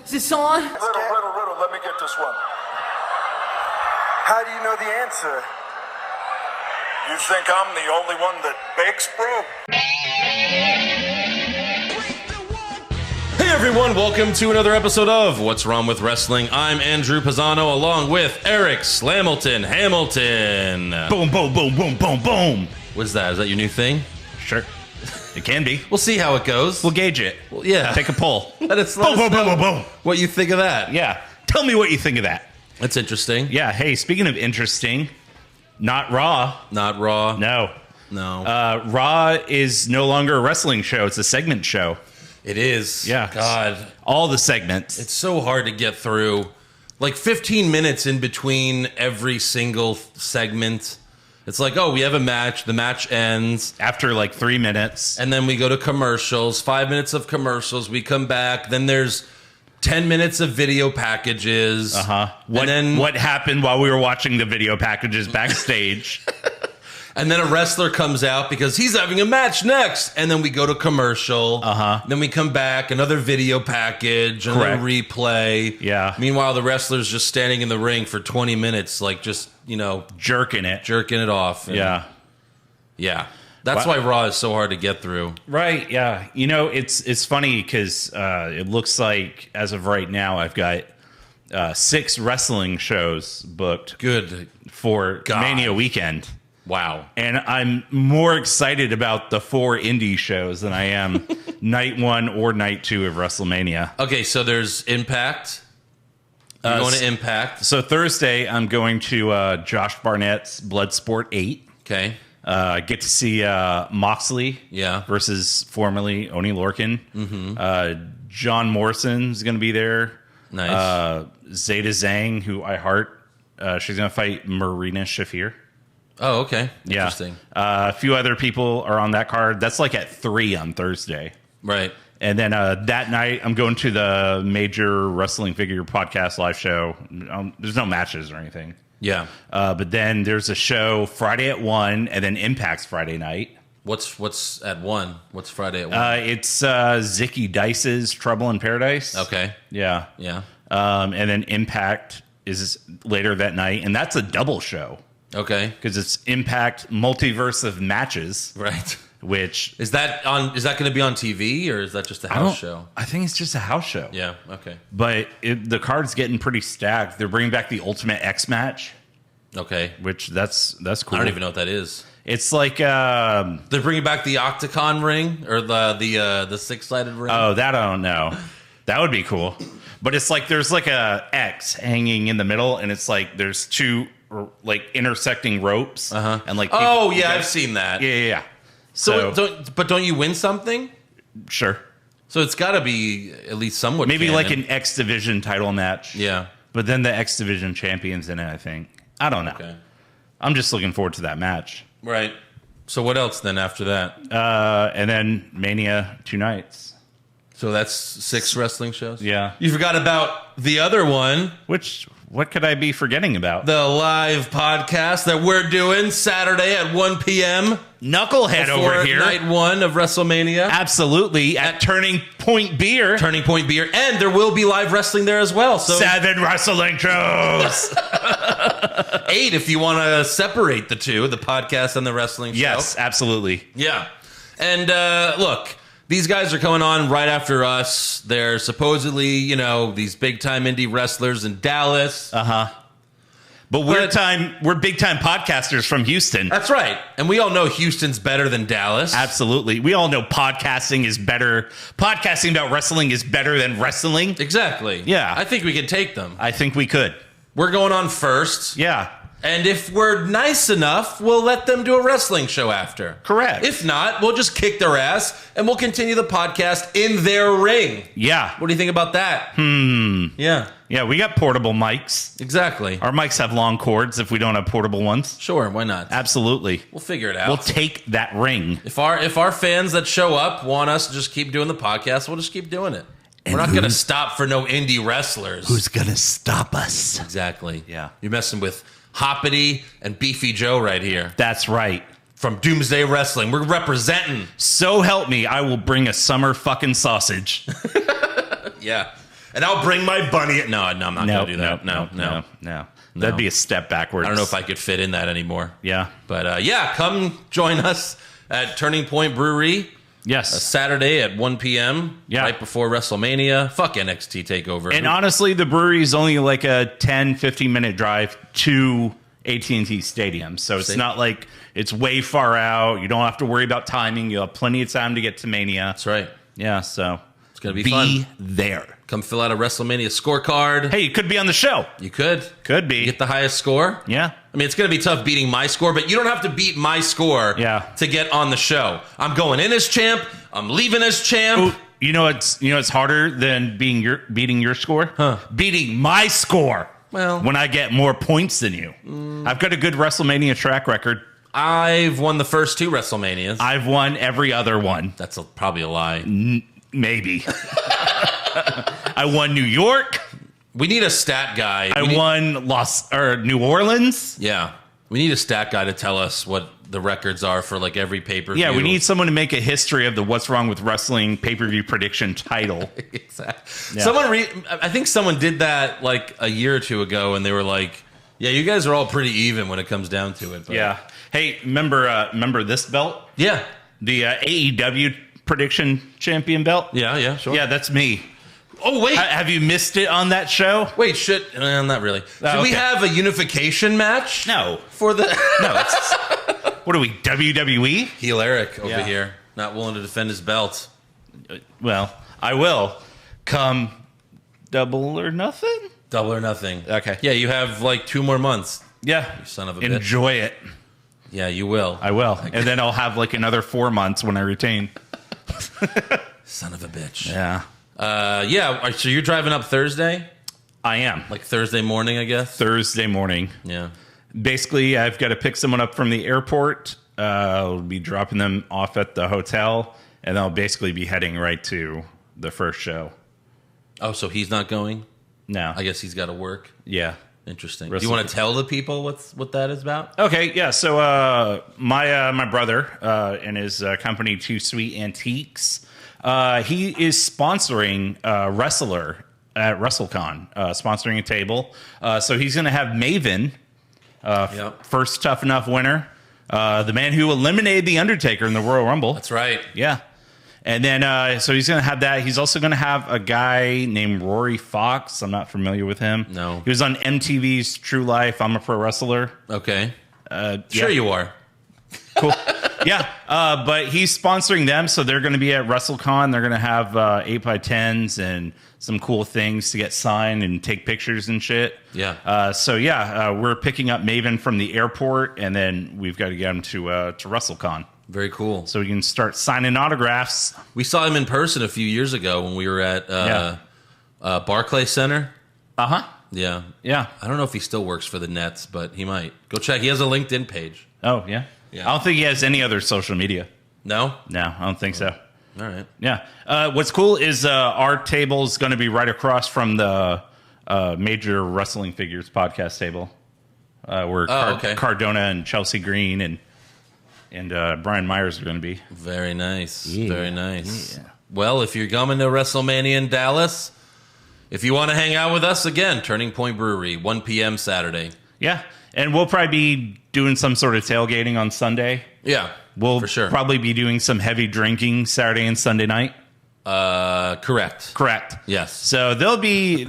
Is this on? Riddle, let me get this one. How do you know the answer? You think I'm the only one that bakes, bro? Hey everyone, welcome to another episode of What's Wrong with Wrestling. I'm Andrew Pisano along with Eric Slamilton Hamilton. Boom, boom, boom, boom, boom, boom. What's that? Is that your new thing? Sure. It can be. We'll see how it goes. We'll gauge it. Well, yeah. Take a poll. Let us boom, boom, know boom, boom, boom. What you think of that. Yeah. Tell me what you think of that. That's interesting. Yeah. Hey, speaking of interesting, not Raw. Not Raw. No. Raw is no longer a wrestling show. It's a segment show. It is. Yeah. God. All the segments. It's so hard to get through. Like 15 minutes in between every single segment. It's like, oh, we have a match. The match ends. After like 3 minutes. And then we go to commercials. 5 minutes of commercials. We come back. Then there's 10 minutes of video packages. Uh-huh. What happened while we were watching the video packages backstage? And then a wrestler comes out because he's having a match next. And then we go to commercial. Uh-huh. Then we come back, another video package, another replay. Yeah. Meanwhile, the wrestler's just standing in the ring for 20 minutes, like just, jerking it off. And yeah. That's why Raw is so hard to get through. Right, yeah. It's funny because it looks like, as of right now, I've got 6 wrestling shows booked. Good for God. Mania weekend. Wow. And I'm more excited about the 4 indie shows than I am night 1 or night 2 of WrestleMania. Okay, so there's Impact. You're going to Impact. So Thursday, I'm going to Josh Barnett's Bloodsport 8. Okay. Get to see Moxley versus formerly Oney Lorcan. Mm-hmm. John Morrison's going to be there. Nice. Zeta Zhang, who I heart. She's going to fight Marina Shafir. Oh, okay. Interesting. Yeah. A few other people are on that card. That's like at 3 on Thursday. Right. And then that night, I'm going to the Major Wrestling Figure Podcast live show. There's no matches or anything. Yeah. But then there's a show Friday at 1, and then Impact's Friday night. What's at 1? What's Friday at 1? It's Zicky Dice's Trouble in Paradise. Okay. Yeah. Yeah. And then Impact is later that night, and that's a double show. Okay. Because it's Impact Multiverse of Matches. Right. Which is that going to be on TV, or is that just a house show? I think it's just a house show. Yeah, okay. But the card's getting pretty stacked. They're bringing back the Ultimate X match. Okay. Which that's cool. I don't even know what that is. It's like they're bringing back the Octagon ring or the 6-sided ring. Oh, that I don't know. That would be cool. But it's like there's like a X hanging in the middle, and it's like there's 2 like intersecting ropes. Uh-huh. And like I've seen that. Yeah. So don't you win something? Sure. So it's got to be at least somewhat maybe canon. like an X Division title match. Yeah. But then the X Division champion's in it, I think. I don't know. Okay. I'm just looking forward to that match. Right. So what else then after that? And then Mania 2 nights. So that's 6 wrestling shows? Yeah. You forgot about the other one. What could I be forgetting about? The live podcast that we're doing Saturday at 1 p.m. Knucklehead over here. Night 1 of WrestleMania. Absolutely. At Turning Point Beer. Turning Point Beer. And there will be live wrestling there as well. So 7 wrestling shows. 8 if you want to separate the two, the podcast and the wrestling show. Yes, absolutely. Yeah. And look, these guys are coming on right after us. They're supposedly, these big-time indie wrestlers in Dallas. Uh-huh. But we're big-time podcasters from Houston. That's right. And we all know Houston's better than Dallas. Absolutely. We all know podcasting is better. Podcasting about wrestling is better than wrestling. Exactly. Yeah. I think we could take them. I think we could. We're going on first. Yeah. And if we're nice enough, we'll let them do a wrestling show after. Correct. If not, we'll just kick their ass and we'll continue the podcast in their ring. Yeah. What do you think about that? Yeah. Yeah, we got portable mics. Exactly. Our mics have long cords if we don't have portable ones. Sure, why not? Absolutely. We'll figure it out. We'll take that ring. If our fans that show up want us to just keep doing the podcast, we'll just keep doing it. And we're not going to stop for no indie wrestlers. Who's going to stop us? Exactly. Yeah. You're messing with Hoppity and Beefy Joe right here. That's right. From Doomsday Wrestling. We're representing. So help me, I will bring a summer fucking sausage. Yeah. and I'll bring my bunny. No, I'm not going to do that. No. That'd be a step backwards. I don't know if I could fit in that anymore. Yeah. But come join us at Turning Point Brewery. Yes. Saturday at 1 p.m. Right before WrestleMania. Fuck NXT TakeOver. And honestly, the brewery is only like a 10, 15-minute drive to AT&T Stadium. So it's not like it's way far out. You don't have to worry about timing. You'll have plenty of time to get to Mania. That's right. Yeah, so it's going to be fun. Be there. Come fill out a WrestleMania scorecard. Hey, you could be on the show. You could. Could be. You get the highest score. Yeah. I mean, it's going to be tough beating my score, but you don't have to beat my score to get on the show. I'm going in as champ. I'm leaving as champ. Ooh, it's harder than beating your score? Huh. Beating my score. Well, when I get more points than you. I've got a good WrestleMania track record. I've won the first 2 WrestleManias. I've won every other one. That's probably a lie. Maybe. I won New York. We need a stat guy. I won New Orleans. Yeah. We need a stat guy to tell us what the records are for like every pay-per-view. Yeah, we need someone to make a history of the What's Wrong with Wrestling pay-per-view prediction title. Exactly. Yeah. I think someone did that like a year or 2 ago, and they were like, yeah, you guys are all pretty even when it comes down to it. But. Yeah. Hey, remember this belt? Yeah. The AEW prediction champion belt? Yeah, sure. Yeah, that's me. Oh, wait. Have you missed it on that show? Wait, shit. Not really. Should we have a unification match? No. For the... No. What are we, WWE? Heel Eric over here. Not willing to defend his belt. Well, I will. Come Double or Nothing? Double or Nothing. Okay. Yeah, you have like 2 more months. Yeah. You son of a bitch. Enjoy it. Yeah, you will. I will. And then I'll have like another 4 months when I retain. Son of a bitch. Yeah. So you're driving up Thursday? I am. Like Thursday morning, I guess? Thursday morning. Yeah. Basically, I've got to pick someone up from the airport. I'll be dropping them off at the hotel, and I'll basically be heading right to the first show. Oh, so he's not going? No. I guess he's got to work. Yeah. Interesting. Do you want to tell the people what that is about? Okay, yeah. So my brother and his company, Too Sweet Antiques, he is sponsoring a wrestler at WrestleCon, sponsoring a table. So he's going to have Maven, first Tough Enough winner, the man who eliminated The Undertaker in the Royal Rumble. That's right. Yeah. And then, so he's going to have that. He's also going to have a guy named Rory Fox. I'm not familiar with him. No. He was on MTV's True Life. I'm a Pro Wrestler. Okay. Sure you are. Cool. Yeah. But he's sponsoring them, so they're going to be at WrestleCon. They're going to have 8x10s and some cool things to get signed and take pictures and shit. Yeah. We're picking up Maven from the airport, and then we've got to get him to WrestleCon. Very cool. So we can start signing autographs. We saw him in person a few years ago when we were at Barclays Center. Uh-huh. Yeah. Yeah. I don't know if he still works for the Nets, but he might. Go check. He has a LinkedIn page. Oh, yeah? Yeah. I don't think he has any other social media. No? No, I don't think so. All right. Yeah. What's cool is our table's going to be right across from the Major Wrestling Figures podcast table. Where Cardona and Chelsea Green and Brian Myers are going to be. Very nice. Yeah. Very nice. Yeah. Well, if you're coming to WrestleMania in Dallas, if you want to hang out with us again, Turning Point Brewery, 1 p.m. Saturday. Yeah. And we'll probably be doing some sort of tailgating on Sunday. Yeah. We'll for sure. probably be doing some heavy drinking Saturday and Sunday night. Correct. Yes. So So there'll be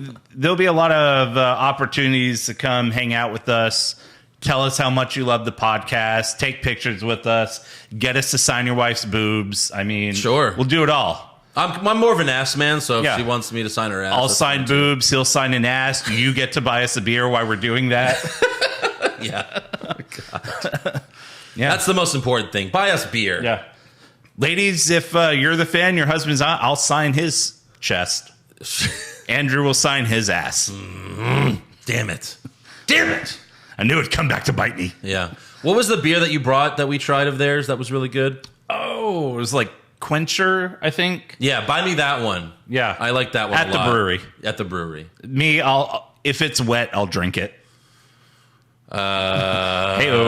a lot of opportunities to come hang out with us. Tell us how much you love the podcast. Take pictures with us. Get us to sign your wife's boobs. I mean, sure, we'll do it all. I'm more of an ass man, so if she wants me to sign her ass, I'll sign boobs. He'll sign an ass. You get to buy us a beer while we're doing that. Yeah. Oh, God. Yeah. That's the most important thing. Buy us beer. Yeah. Ladies, if you're the fan, your husband's on, I'll sign his chest. Andrew will sign his ass. Damn it. I knew it'd come back to bite me. Yeah. What was the beer that you brought that we tried of theirs that was really good? Oh, it was like Quencher, I think. Yeah, buy me that one. Yeah. I like that one At a the lot. brewery. At the brewery. Me, if it's wet, I'll drink it. Hey-oh.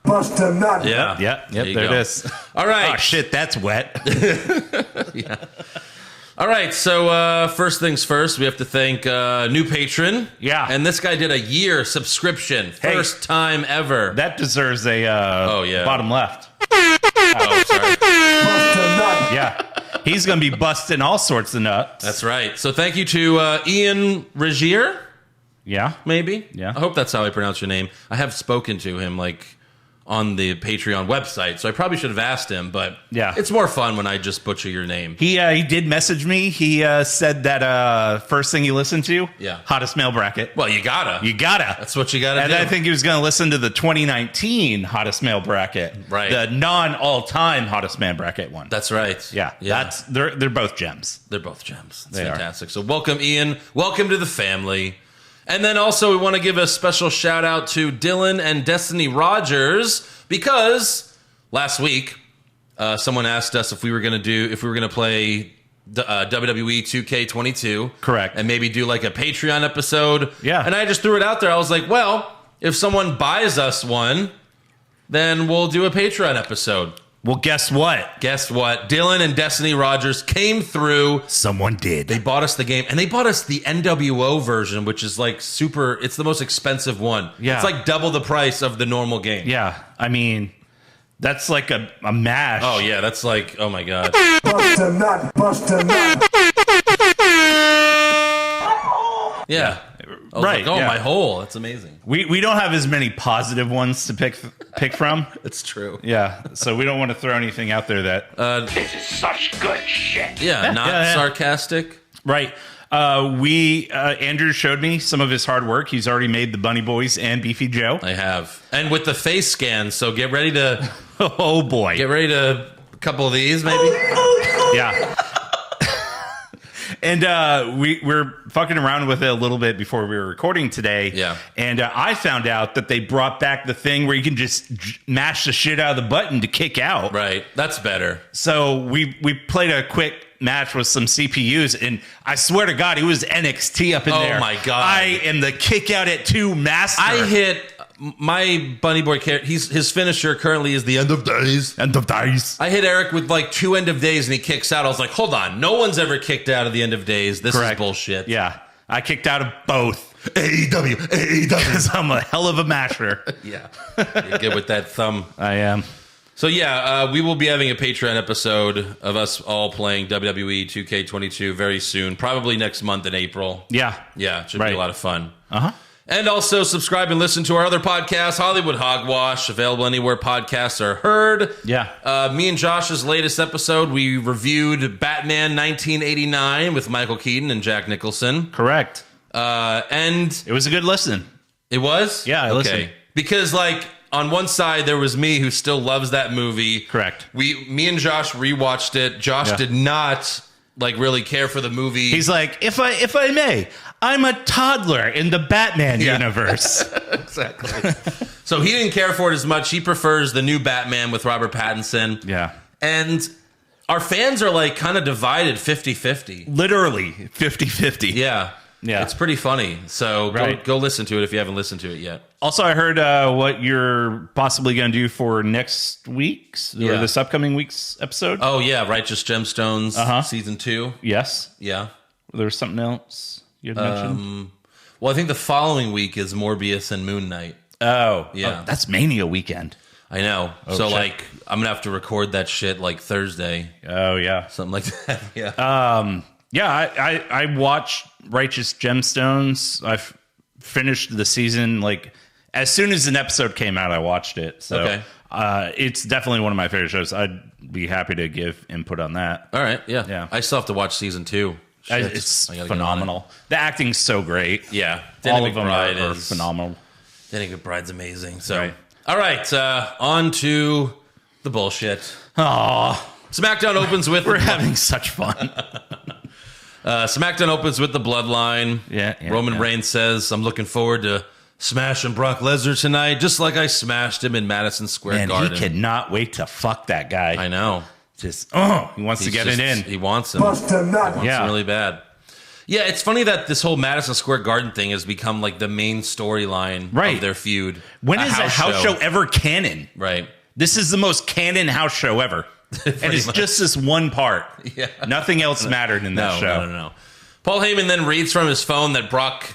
Bust a nut. Yeah. Yep, there it is. All right. Oh, shit, that's wet. Yeah. All right, so first things first, we have to thank new patron. Yeah. And this guy did a year subscription. First time ever. That deserves a bottom left. Oh, sorry. Yeah. He's going to be busting all sorts of nuts. That's right. So thank you to Ian Regier, Yeah. maybe? Yeah. I hope that's how I pronounce your name. I have spoken to him, like, on the Patreon website, so I probably should have asked him, but Yeah. it's more fun when I just butcher your name. He did message me. He said that first thing he listened to, hottest male bracket. Well, you gotta. That's what you gotta and do. I think he was going to listen to the 2019 hottest male bracket. Right. The non-all-time hottest man bracket one. That's right. Yeah. They're both gems. They're both gems. It's They are. fantastic. So welcome, Ian. Welcome to the family. And then also we want to give a special shout out to Dylan and Destiny Rogers because last week someone asked us if we were going to play WWE 2K22. Correct. And maybe do like a Patreon episode. Yeah. And I just threw it out there. I was like, well, if someone buys us one, then we'll do a Patreon episode. Well, guess what? Dylan and Destiny Rogers came through. Someone did. They bought us the game, and they bought us the NWO version, which is like super. It's the most expensive one. Yeah. It's like double the price of the normal game. Yeah. I mean, that's like a mash. Oh, yeah. That's like, oh my God. Bust a nut, bust a nut. Yeah. I was Right, like, oh, yeah. my hole. That's amazing. We don't have as many positive ones to pick from. It's true. Yeah. So we don't want to throw anything out there that. This is such good shit. Yeah. Not yeah. sarcastic. Right. Andrew showed me some of his hard work. He's already made the Bunny Boys and Beefy Joe. I have. And with the face scan. So get ready to. Oh, boy. A couple of these, maybe. Yeah. And we're fucking around with it a little bit before we were recording today. Yeah. And I found out that they brought back the thing where you can just mash the shit out of the button to kick out. Right. That's better. So we played a quick match with some CPUs, and I swear to God, it was NXT up in there. Oh, my God. I am the kick out at 2 master. I hit my Bunny Boy character. His finisher currently is the End of Days. End of days. I hit Eric with like 2 End of Days and he kicks out. I was like, hold on. No one's ever kicked out of the End of Days. This Correct. is bullshit. Yeah. I kicked out of both. AEW. Because I'm a hell of a masher. Yeah. You're good with that thumb. I am. So yeah, we will be having a Patreon episode of us all playing WWE 2K22 very soon. Probably next month in April. Yeah. Yeah. It should be Right. a lot of fun. Uh-huh. And also subscribe and listen to our other podcast, Hollywood Hogwash, available anywhere podcasts are heard. Yeah. Me and Josh's latest episode, we reviewed Batman 1989 with Michael Keaton and Jack Nicholson. Correct. And It was a good listen. it was? Yeah, I listened. Because, like, on one side, there was me who still loves that movie. Correct. Me and Josh rewatched it. Josh Yeah. did not, like, really care for the movie. He's like, if I may, I'm a toddler in the Batman universe. Exactly. So he didn't care for it as much. He prefers the new Batman with Robert Pattinson. Yeah. And our fans are like kind of divided 50-50. Literally 50-50. Yeah. Yeah. It's pretty funny. So Right. go listen to it if you haven't listened to it yet. Also, I heard what you're possibly going to do for next week's or Yeah. this upcoming week's episode. Oh, yeah. Righteous Gemstones Uh-huh. season 2. Yes. Yeah. There was something else you had mentioned. Well, I think the following week is Morbius and Moon Knight. Oh. Yeah. That's Mania weekend. I know. Oh, so, shit. like, I'm going to have to record that shit like Thursday. Oh, yeah. Something like that. Yeah. Yeah, I watched Righteous Gemstones. I've finished the season, like, as soon as an episode came out, I watched it. So Okay. It's definitely one of my favorite shows. I'd be happy to give input on that. All right. Yeah. Yeah. I still have to watch season 2. Shit. It's I gotta get on phenomenal. The acting's so great. it. Yeah. All of them McBride are is phenomenal. Danny McBride's amazing. So, Right. all right. On to the bullshit. Aw, SmackDown opens with we're having such fun. SmackDown opens with the Bloodline. Yeah, Roman yeah. Reigns says, "I'm looking forward to smashing Brock Lesnar tonight, just like I smashed him in Madison Square Man, Garden." he cannot wait to fuck that guy. I know. Just, he wants to He's get just- it in. He wants him. Bust a nut. Wants Yeah. him really bad. Yeah, it's funny that this whole Madison Square Garden thing has become like the main storyline Right. of their feud. When is a house show ever canon? Right. This is the most canon house show ever. And it's just this one part. Yeah. Nothing else mattered in that show. No. Paul Heyman then reads from his phone that Brock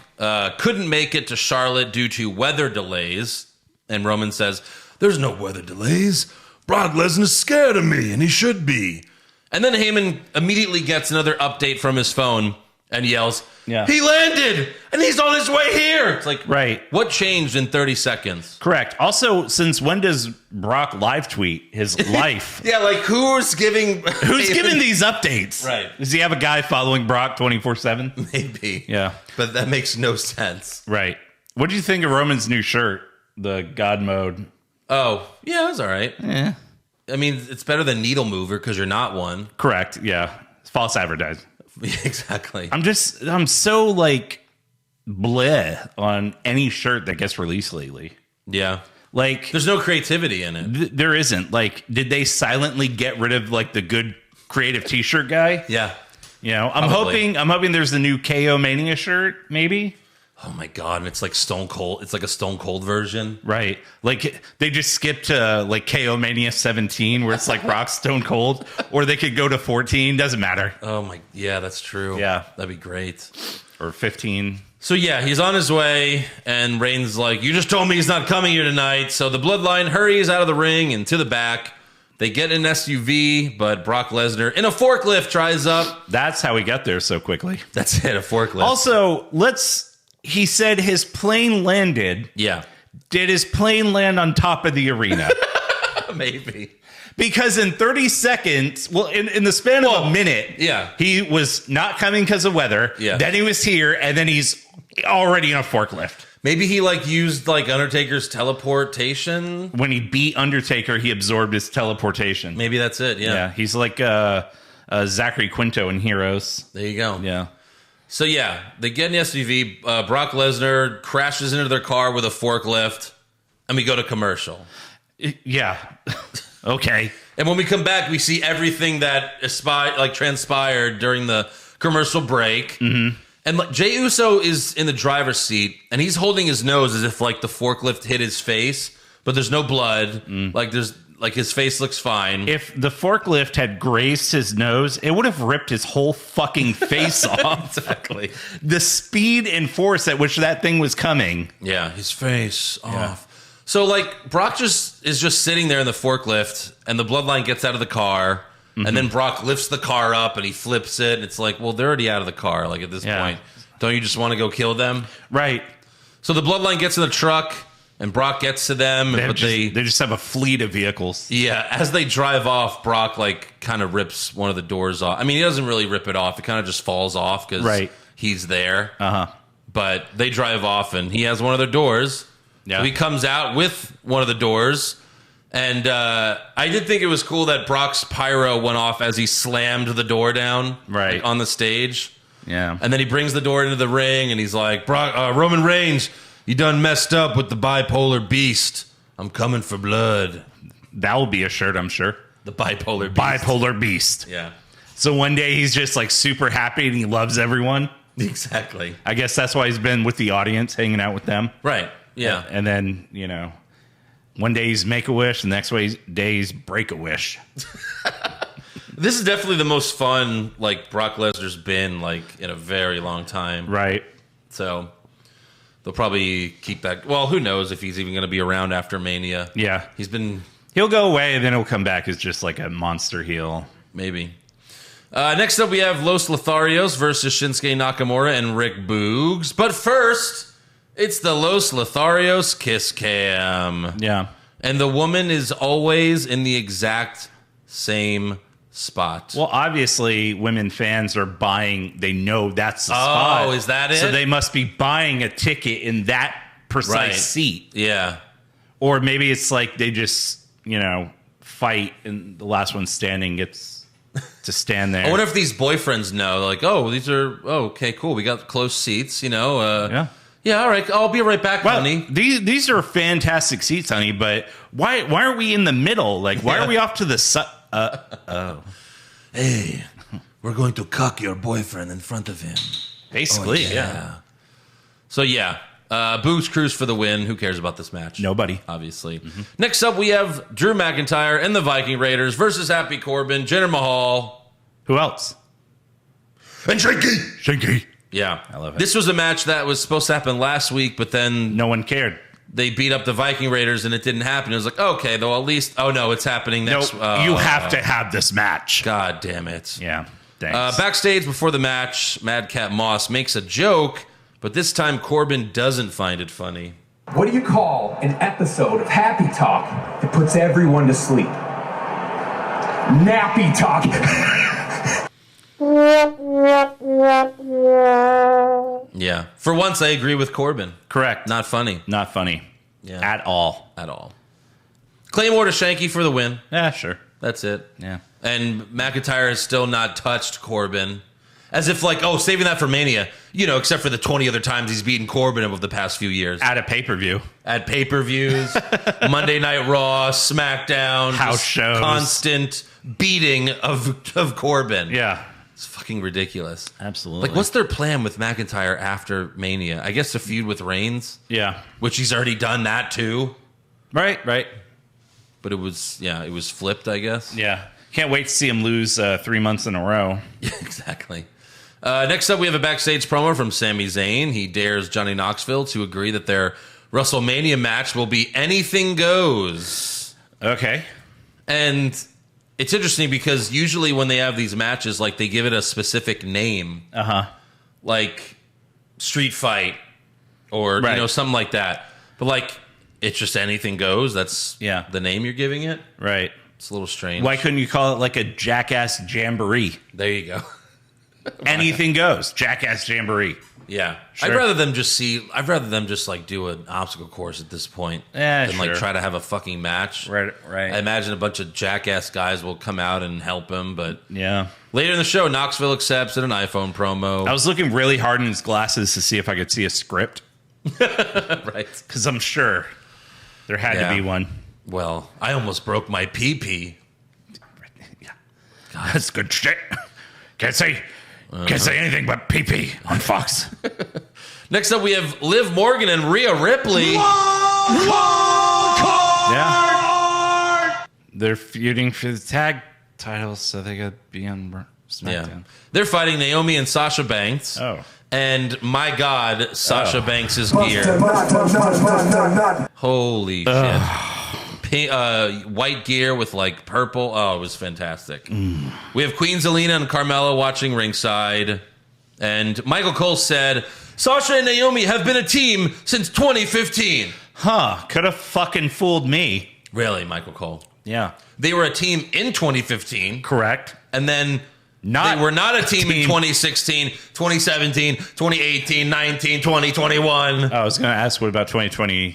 couldn't make it to Charlotte due to weather delays. And Roman says, "There's no weather delays. Brock Lesnar's scared of me, and he should be." And then Heyman immediately gets another update from his phone and yells, "He landed, and he's on his way here." It's like, right. What changed in 30 seconds? Correct. Also, since when does Brock live tweet his life? Yeah, like who's giving these updates? Right. Does he have a guy following Brock 24/7? Maybe. Yeah. But that makes no sense. Right. What do you think of Roman's new shirt? The God mode. Oh, yeah, it was all right. Yeah. I mean, it's better than Needle Mover because you're not one. Correct. Yeah. It's false advertising. Exactly. I'm so like bleh on any shirt that gets released lately. Yeah. Like there's no creativity in it. There isn't. Like, did they silently get rid of like the good creative t-shirt guy? Yeah. You know, I'm hoping there's the new KO Mania shirt, maybe. Oh my God. And it's like Stone Cold. It's like a Stone Cold version. Right. Like they just skipped to like KO Mania 17 where it's like Rock Stone Cold, or they could go to 14. Doesn't matter. Oh my. Yeah, that's true. Yeah. That'd be great. Or 15. So yeah, he's on his way and Reigns like, "You just told me he's not coming here tonight." So the Bloodline hurries out of the ring and to the back. They get in an SUV, but Brock Lesnar in a forklift tries up. That's how he got there so quickly. That's it, a forklift. Also, he said his plane landed. Yeah. Did his plane land on top of the arena? Maybe. Because in 30 seconds, well, in the span of a minute, yeah, he was not coming because of weather. Yeah. Then he was here, and then he's already in a forklift. Maybe he like used like Undertaker's teleportation. When he beat Undertaker, he absorbed his teleportation. Maybe that's it. Yeah. He's like Zachary Quinto in Heroes. There you go. Yeah. So yeah, they get in the SUV. Brock Lesnar crashes into their car with a forklift, and we go to commercial. Yeah. Okay. And when we come back, we see everything that transpired during the commercial break. Mm-hmm. And like, Jey Uso is in the driver's seat, and he's holding his nose as if like the forklift hit his face, but there's no blood. Like his face looks fine. If the forklift had grazed his nose, it would have ripped his whole fucking face off. Exactly. The speed and force at which that thing was coming. Yeah, his face off. So like Brock is just sitting there in the forklift, and the Bloodline gets out of the car. And then Brock lifts the car up and he flips it. It's like, well, they're already out of the car. Like at this point, don't you just want to go kill them? Right. So the Bloodline gets in the truck and Brock gets to them. They just have a fleet of vehicles. Yeah. As they drive off, Brock like kind of rips one of the doors off. I mean, he doesn't really rip it off. It kind of just falls off because he's there. But they drive off and he has one of their doors. Yeah. So he comes out with one of the doors. And I did think it was cool that Brock's pyro went off as he slammed the door down like, on the stage. Yeah. And then he brings the door into the ring and he's like, Roman Reigns, you done messed up with the bipolar beast. I'm coming for blood. That will be a shirt, I'm sure. The bipolar beast. Bipolar beast. Yeah. So one day he's just like super happy and he loves everyone. Exactly. I guess that's why he's been with the audience, hanging out with them. Right. Yeah. And then, you know, one day he's Make-A-Wish, the next day he's Break-A-Wish. This is definitely the most fun, like, Brock Lesnar's been, like, in a very long time. Right. So, they'll probably keep that. Well, who knows if he's even going to be around after Mania. Yeah. He'll go away, and then he'll come back as just, like, a monster heel. Maybe. Next up, we have Los Lotharios versus Shinsuke Nakamura and Rick Boogs. But first, it's the Los Lotharios kiss cam. Yeah. And the woman is always in the exact same spot. Well, obviously, women fans are buying. They know that's the spot. Oh, is that it? So they must be buying a ticket in that precise seat. Yeah. Or maybe it's like they just, you know, fight and the last one standing gets to stand there. I wonder if these boyfriends know. Like, okay, cool. We got close seats, you know. Yeah. Yeah, all right. I'll be right back, honey. These are fantastic seats, honey. But why are we in the middle? Like, why are we off to the side? Hey, we're going to cuck your boyfriend in front of him. Basically, yeah. So yeah, Booze Cruise for the win. Who cares about this match? Nobody. Obviously. Next up, we have Drew McIntyre and the Viking Raiders versus Happy Corbin, Jinder Mahal. Who else? And Shinky. Yeah. I love it. This was a match that was supposed to happen last week, but then No one cared. they beat up the Viking Raiders and it didn't happen. It was like, okay, though at least, oh no, it's happening next. No, you have to have this match. God damn it. Yeah. Thanks. Backstage before the match, Madcap Moss makes a joke, but this time Corbin doesn't find it funny. What do you call an episode of Happy Talk that puts everyone to sleep? Nappy Talk. Yeah. For once, I agree with Corbin. Correct. Not funny. Not funny. Yeah. At all. At all. Claymore to Shanky for the win. Yeah, sure. That's it. Yeah. And McIntyre has still not touched Corbin. As if like, oh, saving that for Mania. You know, except for the 20 other times he's beaten Corbin over the past few years. At a pay-per-view. At pay-per-views, Monday Night Raw, SmackDown. House just shows. Constant beating of Corbin. Yeah. It's fucking ridiculous. Absolutely. Like, what's their plan with McIntyre after Mania? I guess to feud with Reigns, Yeah. which he's already done that too. Right. But it was flipped, I guess. Yeah. Can't wait to see him lose 3 months in a row. Yeah, exactly. Next up, we have a backstage promo from Sami Zayn. He dares Johnny Knoxville to agree that their WrestleMania match will be anything goes. Okay. And it's interesting because usually when they have these matches, like they give it a specific name, like Street Fight or Right. you know something like that. But like it's just anything goes. That's Yeah. the name you're giving it. Right. It's a little strange. Why couldn't you call it like a Jackass Jamboree? There you go. Anything goes. Jackass Jamboree. Yeah, Sure. I'd rather them just like do an obstacle course at this point Yeah, than like sure. try to have a fucking match. Right. I imagine a bunch of jackass guys will come out and help him, but Yeah. later in the show, Knoxville accepts at an iPhone promo. I was looking really hard in his glasses to see if I could see a script. Right. Because I'm sure there had Yeah. to be one. Well, I almost broke my pee-pee. Yeah. That's good shit. Can't say anything but pee-pee on Fox. Next up, we have Liv Morgan and Rhea Ripley. Yeah. They're feuding for the tag titles, so they got to be on SmackDown. Yeah. They're fighting Naomi and Sasha Banks. Oh. And my God, Sasha Banks' gear. Holy shit. White gear with like purple. Oh, it was fantastic. We have QueenZelena and Carmella watching ringside. And Michael Cole said, Sasha and Naomi have been a team since 2015. Huh. Could have fucking fooled me. Really, Michael Cole? Yeah. They were a team in 2015. Correct. And then they were not a team in 2016, 2017, 2018, 19, 20, 21. I was going to ask, what about 2020?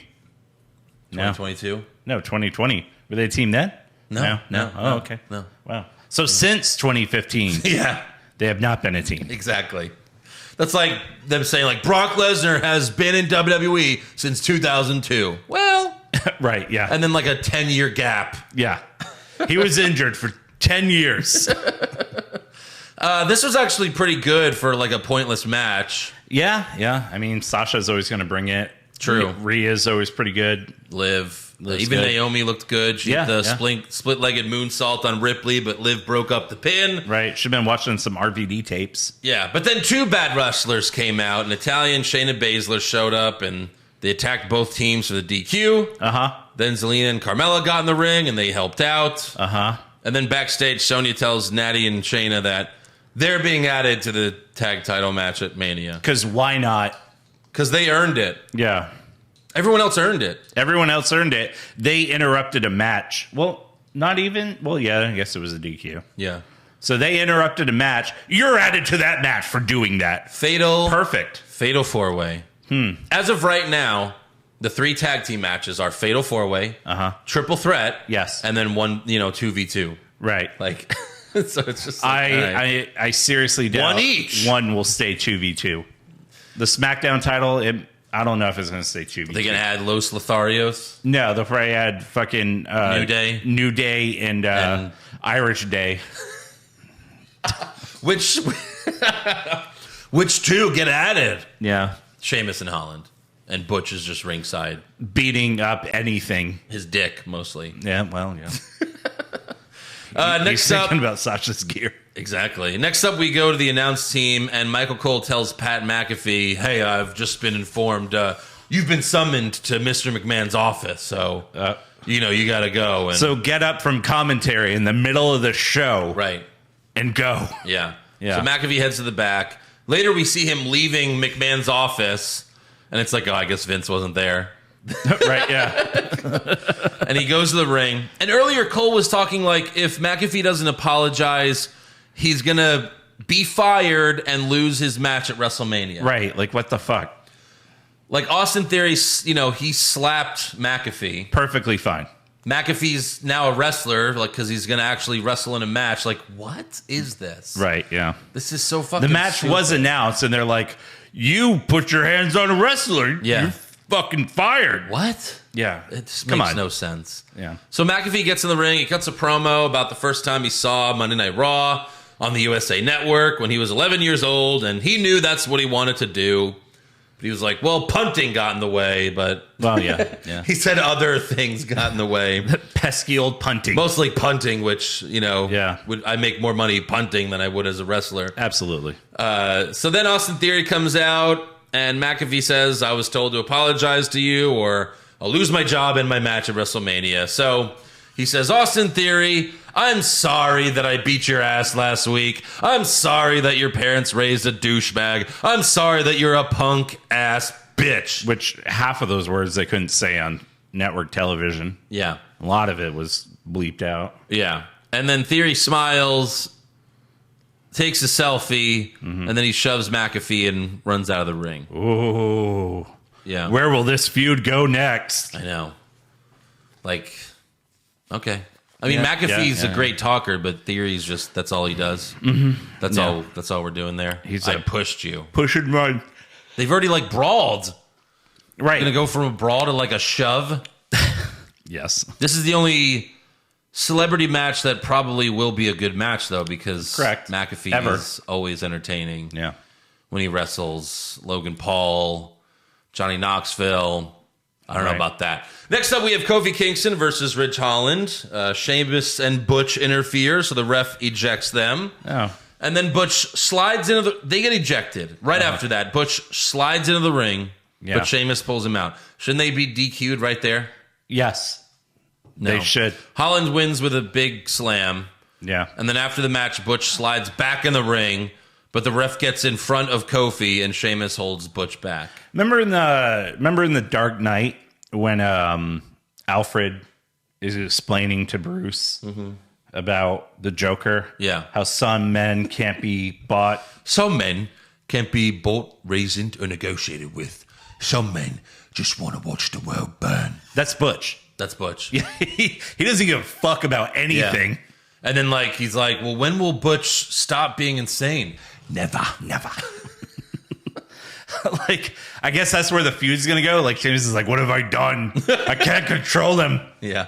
2022? No, 2020. Were they a team then? No. Oh, okay. No. Wow. So since 2015, Yeah, they have not been a team. exactly. That's like them saying, like, Brock Lesnar has been in WWE since 2002. Well, Right, yeah. and then like a 10-year gap. Yeah. He was injured for 10 years. This was actually pretty good for like a pointless match. Yeah. I mean, Sasha's always going to bring it. True. Rhea's always pretty good. Liv. Liv's Even good. Naomi looked good. She Yeah, did the yeah. split-legged moonsault on Ripley, but Liv broke up the pin. Right. She's been watching some RVD tapes. Yeah, but then two bad wrestlers came out. An Italian, Shayna Baszler, showed up, and they attacked both teams for the DQ. Then Zelina and Carmella got in the ring, and they helped out. And then backstage, Sonya tells Natty and Shayna that they're being added to the tag title match at Mania. Because why not? Because they earned it. Yeah. Everyone else earned it. Everyone else earned it. They interrupted a match. Well, not even. Well, yeah, I guess it was a DQ. Yeah. So they interrupted a match. You're added to that match for doing that. Fatal. Perfect. Fatal 4-way. As of right now, the 3 tag team matches are Fatal 4-way, Triple Threat, Yes. and then 2v2. Right. Like, so it's just like, all right. I seriously doubt One each. one will stay 2v2. The SmackDown title, I don't know if it's going to stay 2v2. They can add Los Lotharios. No, they'll probably add fucking New Day, and Irish Day. Which two get added? Yeah. Sheamus and Holland. and Butch is just ringside. Beating up anything. His dick, mostly. Yeah, well, yeah. Next He's up... thinking about Sasha's gear. Exactly. Next up, we go to the announce team, and Michael Cole tells Pat McAfee, hey, I've just been informed you've been summoned to Mr. McMahon's office, so, you got to go. And, so get up from commentary in the middle of the show. Right. And go. Yeah. Yeah. So McAfee heads to the back. Later, we see him leaving McMahon's office, and it's like, oh, I guess Vince wasn't there. Right, yeah. And he goes to the ring. And earlier, Cole was talking like, if McAfee doesn't apologize, he's going to be fired and lose his match at WrestleMania. Right, like what the fuck? Like Austin Theory, he slapped McAfee. Perfectly fine. McAfee's now a wrestler, like, because he's going to actually wrestle in a match. Like, what is this? Right, yeah. This is so fucking The match stupid. was announced, and they're like, you put your hands on a wrestler, Yeah. you're fucking fired. What? Yeah. It just Come makes on. no sense. Yeah. So McAfee gets in the ring. He cuts a promo about the first time he saw Monday Night Raw on the USA Network when he was 11 years old, and he knew that's what he wanted to do. But he was like, well, punting got in the way, but... Well, yeah. Yeah. He said other things got in the way. Pesky old punting. Mostly punting, which, Yeah. I make more money punting than I would as a wrestler. Absolutely. So then Austin Theory comes out, and McAfee says, I was told to apologize to you, or I'll lose my job in my match at WrestleMania. So he says, Austin Theory, I'm sorry that I beat your ass last week. I'm sorry that your parents raised a douchebag. I'm sorry that you're a punk ass bitch. Which half of those words they couldn't say on network television. Yeah. A lot of it was bleeped out. Yeah. And then Theory smiles, takes a selfie, and then he shoves McAfee and runs out of the ring. Ooh. Yeah. Where will this feud go next? I know. Like, okay. I mean, Yeah, McAfee's yeah. a great talker, but Theory's just, that's all he does. That's all we're doing there. I pushed you. Push and run. They've already, like, brawled. Right. Gonna go from a brawl to, like, a shove. Yes. This is the only celebrity match that probably will be a good match, though, because Correct. McAfee Ever. is always entertaining. Yeah. When he wrestles Logan Paul, Johnny Knoxville. I don't know Right. about that. Next up, we have Kofi Kingston versus Ridge Holland. Sheamus and Butch interfere, so the ref ejects them. Oh. And then Butch slides into the... They get ejected. Right after that, Butch slides into the ring, Yeah. but Sheamus pulls him out. Shouldn't they be DQ'd right there? Yes. No. They should. Holland wins with a big slam. Yeah. And then after the match, Butch slides back in the ring, but the ref gets in front of Kofi, and Sheamus holds Butch back. Remember in the Dark Knight when Alfred is explaining to Bruce about the Joker? Yeah. How some men can't be bought. Some men can't be bought, reasoned, or negotiated with. Some men just want to watch the world burn. That's Butch. That's Butch. he doesn't give a fuck about anything. And then, like, he's like, well, when will Butch stop being insane? Never. Like, I guess that's where the feud's gonna go. Like, James is like, what have I done? I can't control them. Yeah.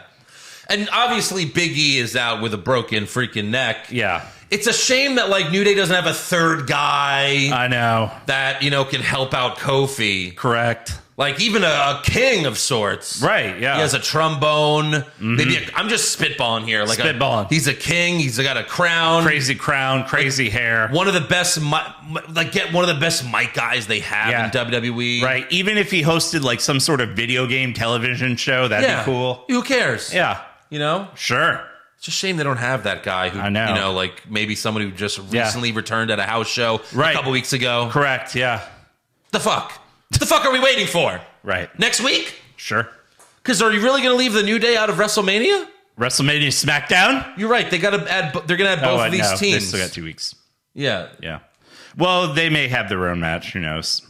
And obviously, Big E is out with a broken freaking neck. Yeah. It's a shame that, like, New Day doesn't have a third guy I know. that, can help out Kofi. Correct. Like, even a king of sorts. Right, yeah. He has a trombone. Maybe I'm just spitballing here. Like Spitballing. He's a king. He's got a crown. Crazy crown, crazy hair. One of the best, get one of the best mic guys they have Yeah. in WWE. Right. Even if he hosted like some sort of video game television show, that'd be cool. Who cares? Yeah. Sure. It's a shame they don't have that guy who, I know. like maybe somebody who just recently returned at a house show a couple weeks ago. Correct. Yeah. The fuck? The fuck are we waiting for? Right. Next week? Sure. Because are you really going to leave the New Day out of WrestleMania? WrestleMania SmackDown? You're right. They got to add. They're going to add both of these no, teams. They still got 2 weeks. Yeah. Yeah. Well, they may have their own match. Who knows?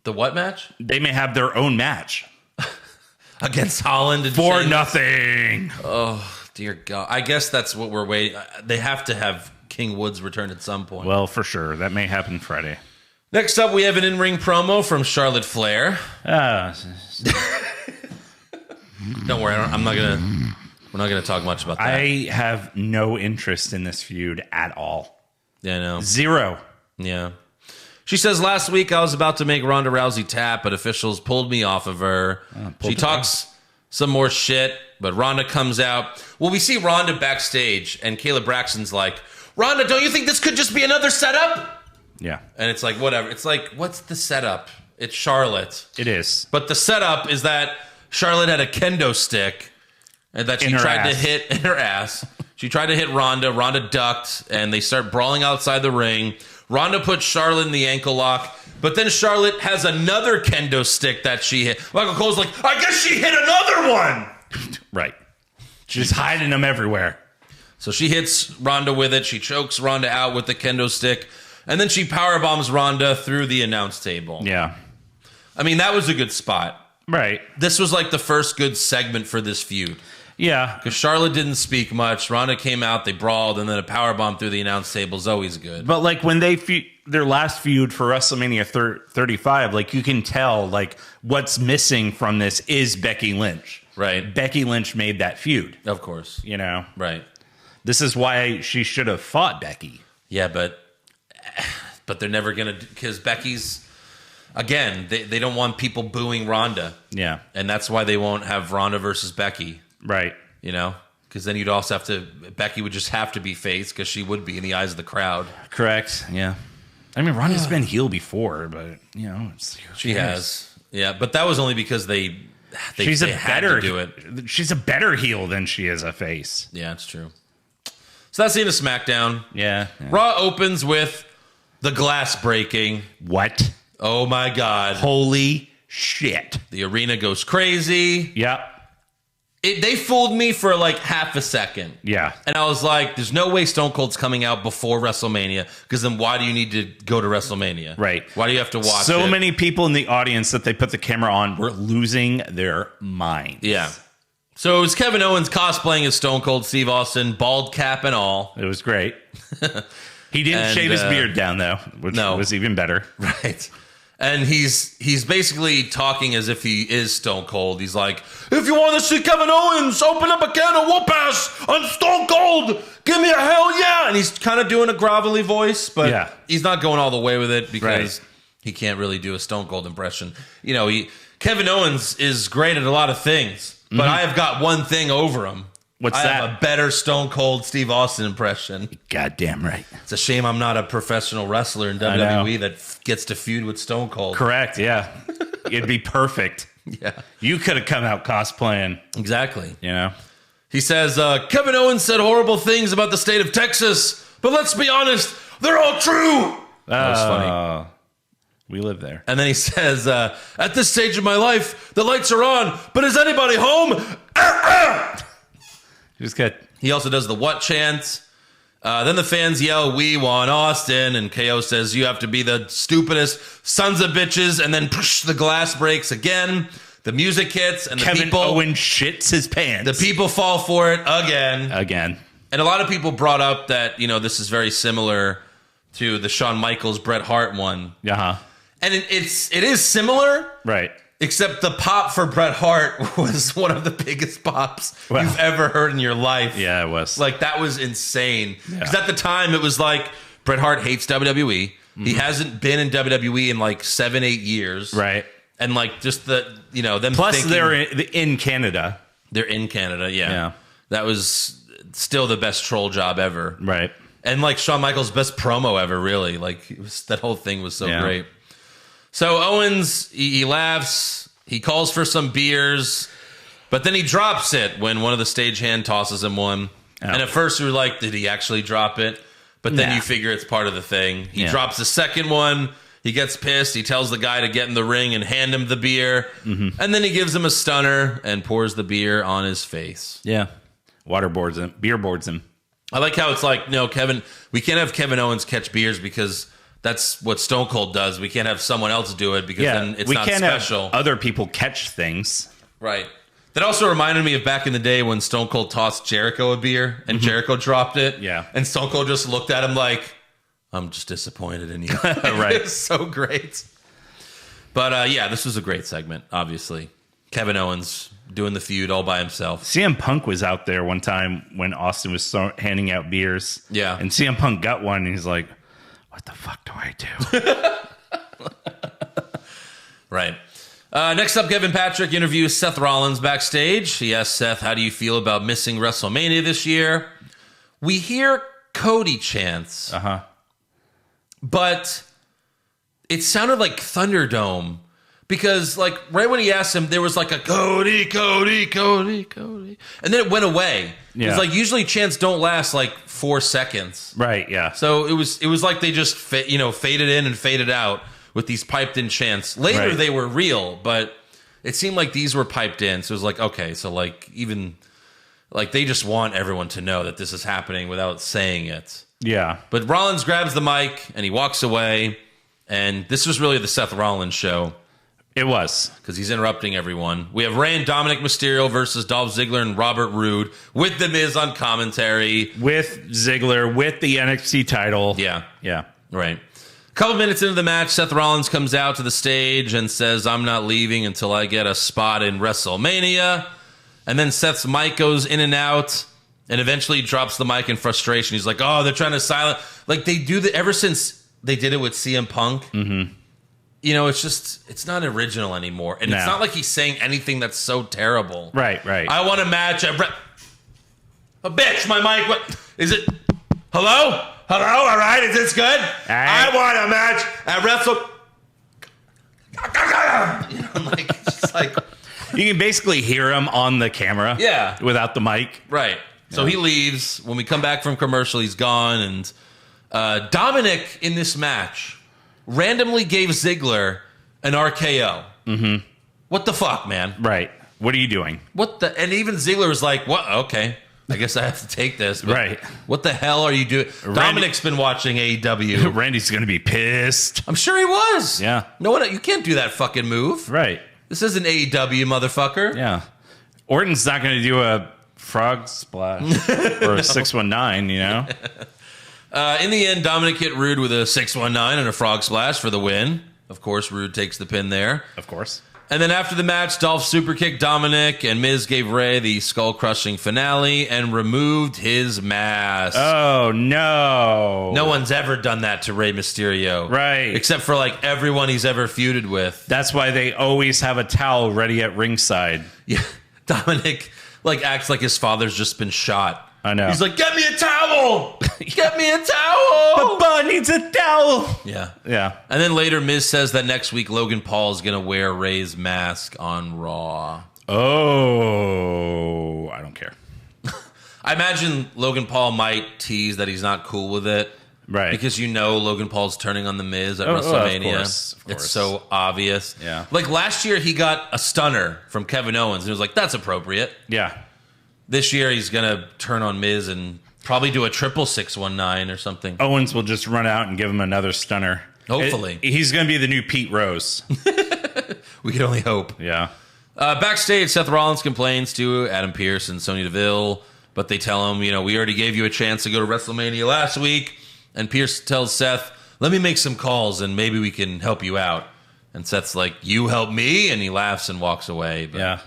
The what match? They may have their own match. Against Holland and For Sheamus? nothing. Oh, dear God. I guess that's what we're waiting. They have to have King Woods return at some point. Well, for sure. That may happen Friday. Next up, we have an in-ring promo from Charlotte Flair. Don't worry, I'm not gonna. We're not gonna talk much about that. I have no interest in this feud at all. Yeah, I know. Zero. Yeah. She says, last week I was about to make Ronda Rousey tap, but officials pulled me off of her. She talks some more shit, but Ronda comes out. Well, we see Ronda backstage, and Kayla Braxton's like, Ronda, don't you think this could just be another setup? Yeah. And it's like, whatever. It's like, what's the setup? It's Charlotte. It is. But the setup is that Charlotte had a kendo stick and that she tried to hit in her ass. She tried to hit Ronda. Ronda ducked, and they start brawling outside the ring. Ronda puts Charlotte in the ankle lock, but then Charlotte has another kendo stick that she hit. Michael Cole's like, I guess she hit another one. Right. She's hiding them everywhere. So she hits Ronda with it. She chokes Ronda out with the kendo stick, and then she powerbombs Ronda through the announce table. Yeah. I mean, that was a good spot. Right. This was like the first good segment for this feud. Yeah. Because Charlotte didn't speak much. Ronda came out, they brawled, and then a powerbomb through the announce table is always good. But like when they their last feud for WrestleMania 35, like you can tell like what's missing from this is Becky Lynch. Right. Becky Lynch made that feud. Of course. You know? Right. This is why she should have fought Becky. Yeah, but they're never going to, because Becky's, again, they don't want people booing Ronda. Yeah. And that's why they won't have Ronda versus Becky. Right. You know? Because then you'd also have to, Becky would just have to be face because she would be in the eyes of the crowd. Correct. Yeah. I mean, Ronda's been heel before, but, you know. She has. Yeah, but that was only because they had to do it. She's a better heel than she is a face. Yeah, it's true. So that's the end of SmackDown. Yeah. Raw opens with the glass breaking. What? Oh, my God. Holy shit. The arena goes crazy. Yep. They fooled me for like half a second. Yeah. And I was like, there's no way Stone Cold's coming out before WrestleMania, because then why do you need to go to WrestleMania? Right. Why do you have to watch so it? many people in the audience that they put the camera on were losing their minds. Yeah. So it was Kevin Owens cosplaying as Stone Cold Steve Austin, bald cap and all. It was great. He didn't shave his beard down, though, which was even better. Right. And he's basically talking as if he is Stone Cold. He's like, if you want to see Kevin Owens open up a can of whoop ass on Stone Cold, give me a hell yeah. And he's kind of doing a grovelly voice, but he's not going all the way with it because he can't really do a Stone Cold impression. You know, Kevin Owens is great at a lot of things, but I have got one thing over him. What's I that? have a better Stone Cold Steve Austin impression. Goddamn right. It's a shame I'm not a professional wrestler in WWE that gets to feud with Stone Cold. Correct, yeah. It'd be perfect. Yeah. You could have come out cosplaying. Exactly. You know? He says, Kevin Owens said horrible things about the state of Texas, but let's be honest, they're all true. That was funny. We live there. And then he says, at this stage of my life, the lights are on, but is anybody home? He was good. He also does the what chant. Then the fans yell, we want Austin. And KO says, you have to be the stupidest sons of bitches. And then push, the glass breaks again. The music hits. And Kevin Owens shits his pants. The people fall for it again. And a lot of people brought up that, you know, this is very similar to the Shawn Michaels, Bret Hart one. Uh-huh. And it is similar. Right. Except the pop for Bret Hart was one of the biggest pops you've ever heard in your life. Yeah, it was. Like, that was insane. Because at the time, it was like, Bret Hart hates WWE. He hasn't been in WWE in like 7-8 years. Right. And like, just the, you know, them Plus, thinking, they're in Canada. They're in Canada, yeah. That was still the best troll job ever. Right. And like Shawn Michaels' best promo ever, really. Like, that whole thing was so great. So Owens, he laughs, he calls for some beers, but then he drops it when one of the stagehand tosses him one. Oh. And at first we were like, did he actually drop it? But then you figure it's part of the thing. He drops the second one, he gets pissed, he tells the guy to get in the ring and hand him the beer, and then he gives him a stunner and pours the beer on his face. Yeah. Waterboards him, beer boards him. I like how it's like, no, we can't have Kevin Owens catch beers because that's what Stone Cold does. We can't have someone else do it because then it's not special. Have other people catch things. Right. That also reminded me of back in the day when Stone Cold tossed Jericho a beer and Jericho dropped it. Yeah. And Stone Cold just looked at him like, I'm just disappointed in you. Right. It was so great. But this was a great segment, obviously. Kevin Owens doing the feud all by himself. CM Punk was out there one time when Austin was handing out beers. Yeah. And CM Punk got one and he's like, what the fuck do I do? Right. Next up, Kevin Patrick interviews Seth Rollins backstage. He asks Seth, how do you feel about missing WrestleMania this year? We hear Cody chants. But it sounded like Thunderdome. Because, like, right when he asked him, there was like a Cody, Cody, Cody, Cody. And then it went away. Yeah. It's like usually chants don't last like 4 seconds. Right, yeah. So it was like they just faded in and faded out with these piped in chants. Later they were real, but it seemed like these were piped in. So it was like, okay, so like even like they just want everyone to know that this is happening without saying it. Yeah. But Rollins grabs the mic and he walks away. And this was really the Seth Rollins show. It was. Because he's interrupting everyone. We have Rey and Dominic Mysterio versus Dolph Ziggler and Robert Roode with The Miz on commentary. With Ziggler, with the NXT title. Yeah. Yeah. Right. A couple minutes into the match, Seth Rollins comes out to the stage and says, I'm not leaving until I get a spot in WrestleMania. And then Seth's mic goes in and out and eventually drops the mic in frustration. He's like, oh, they're trying to silence. Like they do that ever since they did it with CM Punk. Mm-hmm. You know, it's not original anymore. And it's not like he's saying anything that's so terrible. Right, right. I want a match at a bitch, my mic. What is it? Hello? Hello? All right, is this good? I want a match at You know, like, it's like you can basically hear him on the camera. Yeah. Without the mic. Right. So he leaves. When we come back from commercial, he's gone. And Dominic in this match randomly gave Ziggler an RKO. Mm-hmm. What the fuck, man? Right. What are you doing? And even Ziggler was like, what? Okay. I guess I have to take this. But right. What the hell are you doing? Dominic's been watching AEW. Randy's going to be pissed. I'm sure he was. Yeah. No one, you can't do that fucking move. Right. This isn't AEW, motherfucker. Yeah. Orton's not going to do a frog splash or a 619, you know? In the end, Dominic hit Rude with a 619 and a frog splash for the win. Of course, Rude takes the pin there. Of course. And then after the match, Dolph superkicked Dominic, and Miz gave Rey the skull-crushing finale and removed his mask. Oh, no. No one's ever done that to Rey Mysterio. Right. Except for, like, everyone he's ever feuded with. That's why they always have a towel ready at ringside. Yeah. Dominic, like, acts like his father's just been shot. I know. He's like, get me a towel! Get me a towel! Papa needs a towel! Yeah. Yeah. And then later, Miz says that next week, Logan Paul is going to wear Rey's mask on Raw. Oh, I don't care. I imagine Logan Paul might tease that he's not cool with it. Right. Because you know Logan Paul's turning on The Miz at WrestleMania. Of course. It's so obvious. Yeah. Like last year, he got a stunner from Kevin Owens, and it was like, that's appropriate. Yeah. This year, he's going to turn on Miz and probably do a triple 619 or something. Owens will just run out and give him another stunner. Hopefully. He's going to be the new Pete Rose. We can only hope. Yeah. Backstage, Seth Rollins complains to Adam Pearce and Sonya Deville, but they tell him, you know, we already gave you a chance to go to WrestleMania last week. And Pearce tells Seth, let me make some calls and maybe we can help you out. And Seth's like, you help me? And he laughs and walks away. But Yeah.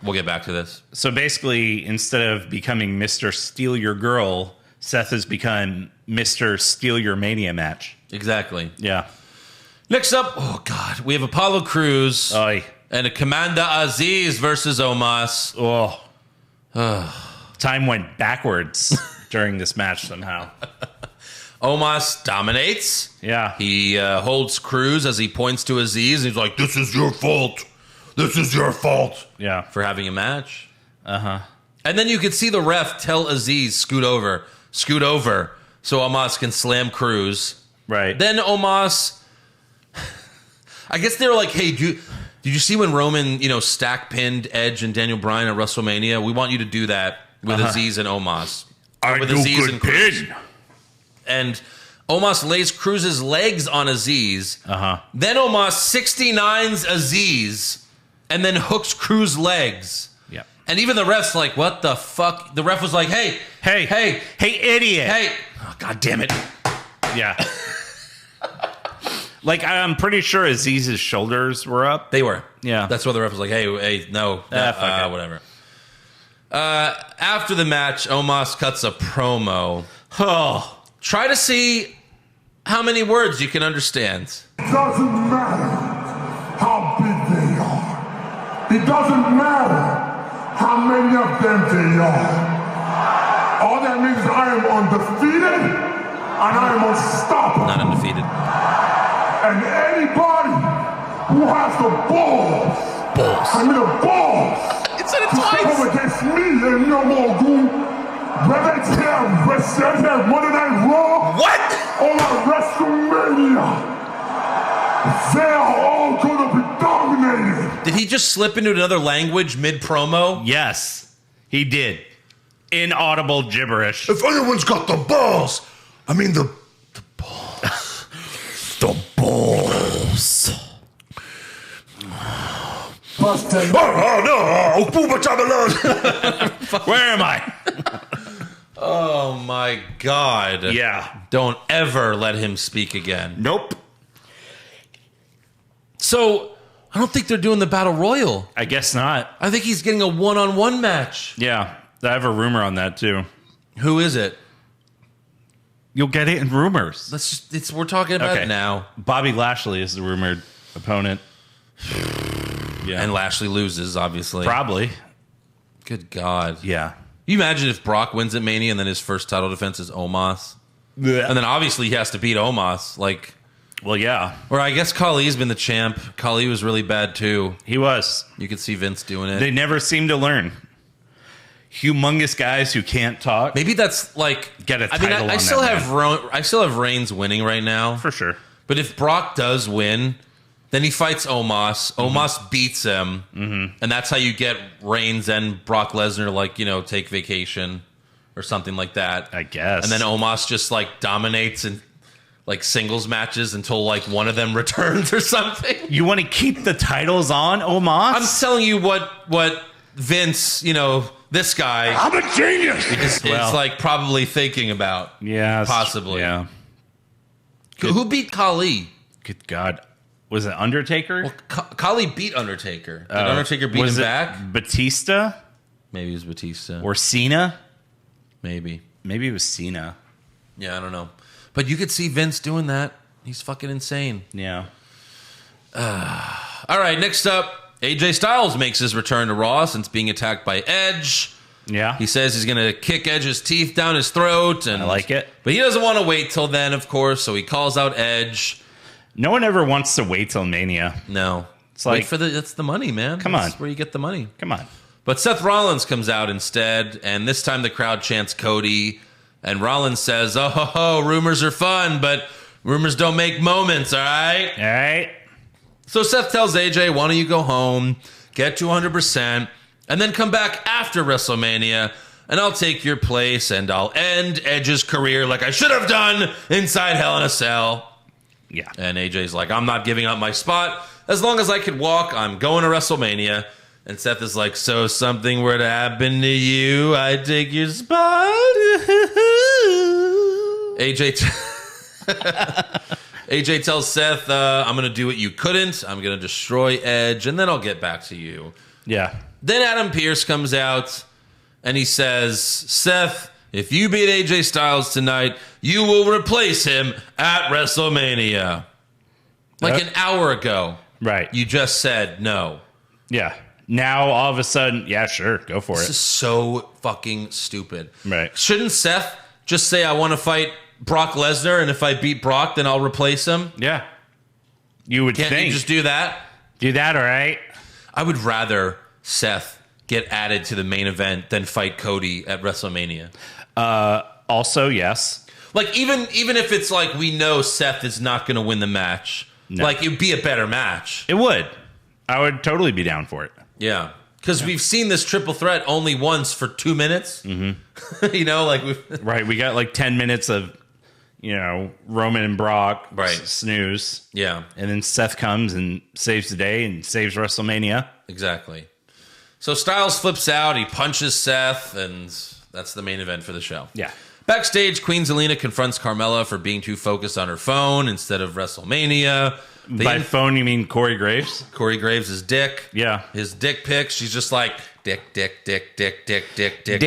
We'll get back to this. So basically, instead of becoming Mr. Steal Your Girl, Seth has become Mr. Steal Your Mania match. Exactly. Yeah. Next up, oh God, we have Apollo Crews Oy. and a Commander Aziz versus Omos. Oh. Time went backwards during this match somehow. Omos dominates. Yeah. He holds Crews as he points to Aziz. And he's like, this is your fault. This is your fault. Yeah. For having a match. Uh-huh. And then you could see the ref tell Aziz, scoot over, so Omos can slam Crews. Right. Then Omos, I guess they were like, hey, did you see when Roman, stack pinned Edge and Daniel Bryan at WrestleMania? We want you to do that with Aziz and Omos. With Aziz and Crews. And Omos lays Cruz's legs on Aziz. Uh-huh. Then Omos 69s Aziz and then hooks Cruz's legs. Yeah. And even the ref's like, what the fuck? The ref was like, hey, idiot. hey. Oh, God damn it. Yeah. Like, I'm pretty sure Aziz's shoulders were up. They were. Yeah. That's why the ref was like, hey, no. Fuck it. Whatever. After the match, Omos cuts a promo. Oh. Try to see how many words you can understand. Doesn't matter how It doesn't matter how many of them there are. All that means is I am undefeated and I am unstoppable. Not undefeated. And anybody who has the balls, I mean the balls, It said it to step twice. up against me and no more goon, whether it's here, Monday Night Raw, What? or at WrestleMania, they're all gonna be dominated. Did he just slip into another language mid-promo? Yes, he did. Inaudible gibberish. If anyone's got the balls, I mean the The balls. Oh no! Where am I? Oh my God. Yeah. Don't ever let him speak again. Nope. So, I don't think they're doing the Battle Royal. I guess not. I think he's getting a one-on-one match. Yeah. I have a rumor on that too. Who is it? You'll get it in rumors. We're talking about Okay. it now. Bobby Lashley is the rumored opponent. Yeah. And Lashley loses, obviously. Probably. Good God. Yeah. You imagine if Brock wins at Mania and then his first title defense is Omos? And then obviously he has to beat Omos. Well, yeah. Or I guess Khali's been the champ. Khali was really bad too. He was. You could see Vince doing it. They never seem to learn. Humongous guys who can't talk. Maybe that's like Get a I mean, title I on still that have I still have Reigns winning right now. For sure. But if Brock does win, then he fights Omos. Omos beats him, and that's how you get Reigns and Brock Lesnar take vacation or something like that. I guess. And then Omos just dominates in singles matches until one of them returns or something. You want to keep the titles on, Omos? I'm telling you what Vince, this guy I'm a genius. is probably thinking about. Yeah. Possibly. Yeah. Who beat Khali? Good God. Was it Undertaker? Well, Khali beat Undertaker. Did Undertaker beat was him it back? Batista Maybe it was Batista. or Cena? Maybe. Maybe it was Cena. Yeah, I don't know. But you could see Vince doing that. He's fucking insane. Yeah. All right, next up, AJ Styles makes his return to Raw since being attacked by Edge. Yeah. He says he's going to kick Edge's teeth down his throat. And I like it. But he doesn't want to wait till then, of course, so he calls out Edge. No one ever wants to wait till Mania. No. It's Wait like, for that's the money, man. Come That's on. where you get the money. come on. But Seth Rollins comes out instead, and this time the crowd chants Cody, and Rollins says, "Oh, ho, ho, rumors are fun, but rumors don't make moments, all right?" All right. So Seth tells AJ, "Why don't you go home, get to 100%, and then come back after WrestleMania, and I'll take your place, and I'll end Edge's career like I should have done inside Hell in a Cell." Yeah. And AJ's like, "I'm not giving up my spot. As long as I could walk, I'm going to WrestleMania." And Seth is like, "So something were to happen to you, I'd take your spot." AJ tells Seth, "I'm going to do what you couldn't. I'm going to destroy Edge, and then I'll get back to you." Yeah. Then Adam Pearce comes out, and he says, "Seth, if you beat AJ Styles tonight, you will replace him at WrestleMania." Like an hour ago, Right. you just said no. Yeah. Now, all of a sudden, yeah, sure. Go for This it. is so fucking stupid. Right. Shouldn't Seth just say, "I want to fight Brock Lesnar, and if I beat Brock, then I'll replace him"? Yeah. You would Can't think. you just do that? do that, all right? I would rather Seth get added to the main event than fight Cody at WrestleMania. Also, yes. Like, even if it's like we know Seth is not going to win the match, No. like, it would be a better match. It would. I would totally be down for it. Yeah. Because we've seen this triple threat only once for 2 minutes. Mm-hmm. We've... Right. We got like 10 minutes of, Roman and Brock. Right. Snooze. Yeah, And then Seth comes and saves the day and saves WrestleMania. exactly. So Styles flips out, he punches Seth, and that's the main event for the show. Yeah. Backstage, QueenZelena confronts Carmella for being too focused on her phone instead of WrestleMania. By phone, you mean Corey Graves? Corey Graves' dick. Yeah. His dick pics. She's just like, dick, dick, dick, dick, dick, dick, dick,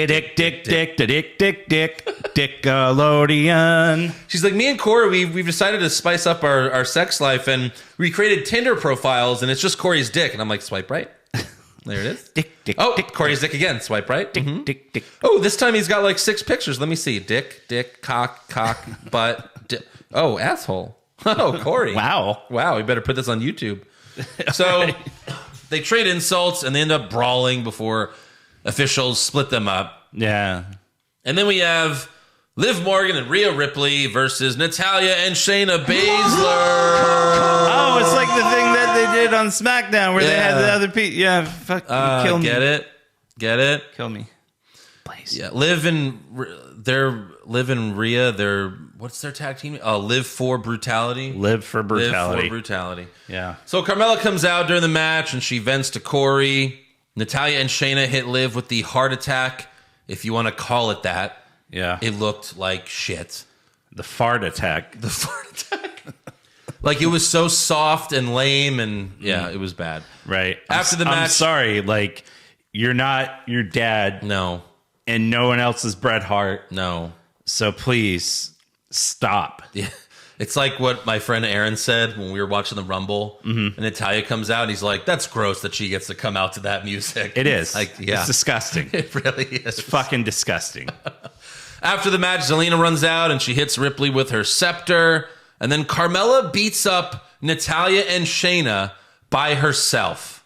Dickalodian. She's like, "Me and Corey, we've decided to spice up our sex life, and we created Tinder profiles, and it's just Corey's dick." And I'm like, "Swipe right, There it is. Dick, dick, Oh, dick, Corey's dick again. Swipe right. dick, dick, dick. Oh, this time he's got like 6 pictures. Let me see. Dick, cock, butt. Oh, asshole. Oh, Corey. Wow. We better put this on YouTube. So they trade insults and they end up brawling before officials split them up. Yeah. And then we have Liv Morgan and Rhea Ripley versus Natalya and Shayna Baszler. Oh, it's like the thing that they did on SmackDown where they had the other people. Yeah, fuck, kill me. Get it? Kill me. Please. Yeah, Liv and Rhea, what's their tag team? Live for Brutality. Live for brutality. Live for Brutality. Yeah. So Carmella comes out during the match and she vents to Corey. Natalya and Shayna hit Liv with the heart attack, if you want to call it that. Yeah. It looked like shit. The fart attack. The fart attack. Like, it was so soft and lame, and it was bad. Right. After the match. I'm sorry. Like, you're not your dad. No. And no one else is Bret Hart. No. So please stop. Yeah. It's like what my friend Aaron said when we were watching the Rumble, and Natalya comes out, and he's like, that's gross that she gets to come out to that music. It is. Like, yeah. It's disgusting. It really is. It's fucking disgusting. After the match, Zelina runs out, and she hits Ripley with her scepter, and then Carmella beats up Natalya and Shayna by herself.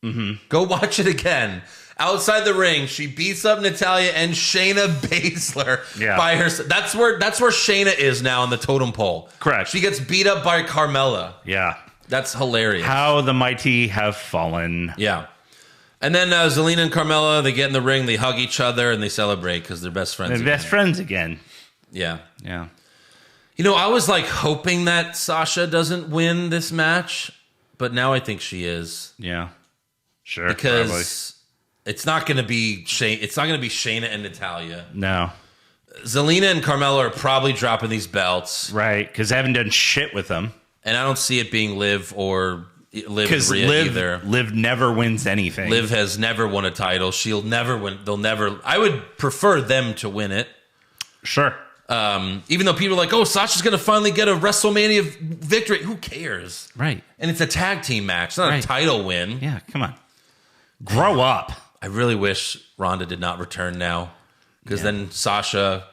Go watch it again. Outside the ring, she beats up Natalya and Shayna Baszler by herself. That's where Shayna is now on the totem pole. Correct. She gets beat up by Carmella. Yeah. That's hilarious. How the mighty have fallen. Yeah. And then Zelina and Carmella, they get in the ring, they hug each other, and they celebrate because they're best friends. They're best friends again. Yeah. Yeah. You know, I was like hoping that Sasha doesn't win this match, but now I think she is. Yeah. Sure. Because probably. it's not going to be Shayna and Natalya. No. Zelina and Carmella are probably dropping these belts. Right, because they haven't done shit with them. And I don't see it being Liv or Because Rhea either. Liv never wins anything. Liv has never won a title. She'll never win. They'll never. I would prefer them to win it. Sure. Even though people are like, oh, Sasha's going to finally get a WrestleMania victory. Who cares? Right. And it's a tag team match. It's not a title win. Yeah, come on. Grow up. I really wish Rhonda did not return now. Because then Sasha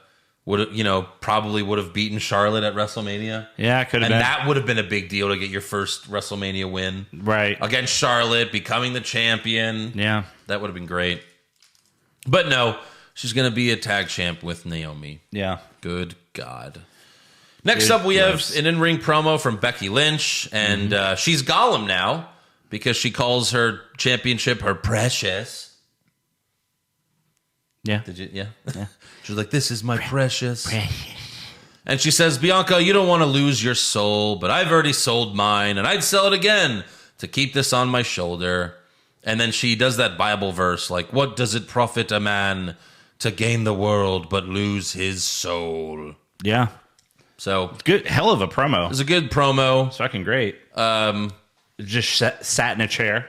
would have, probably would have beaten Charlotte at WrestleMania. Yeah, it could have been. been. And that would have been a big deal to get your first WrestleMania win. Right. Against Charlotte, becoming the champion. Yeah. That would have been great. But no, she's going to be a tag champ with Naomi. Yeah. Good God. Next up, we have an in-ring promo from Becky Lynch. And she's Gollum now because she calls her championship her precious. Yeah. Did you? Yeah. She's like, this is my precious. And she says, Bianca, you don't want to lose your soul, but I've already sold mine, and I'd sell it again to keep this on my shoulder. And then she does that Bible verse, like, what does it profit a man to gain the world but lose his soul? Yeah. So good, hell of a promo. It was a good promo. It's fucking great. Just sat in a chair.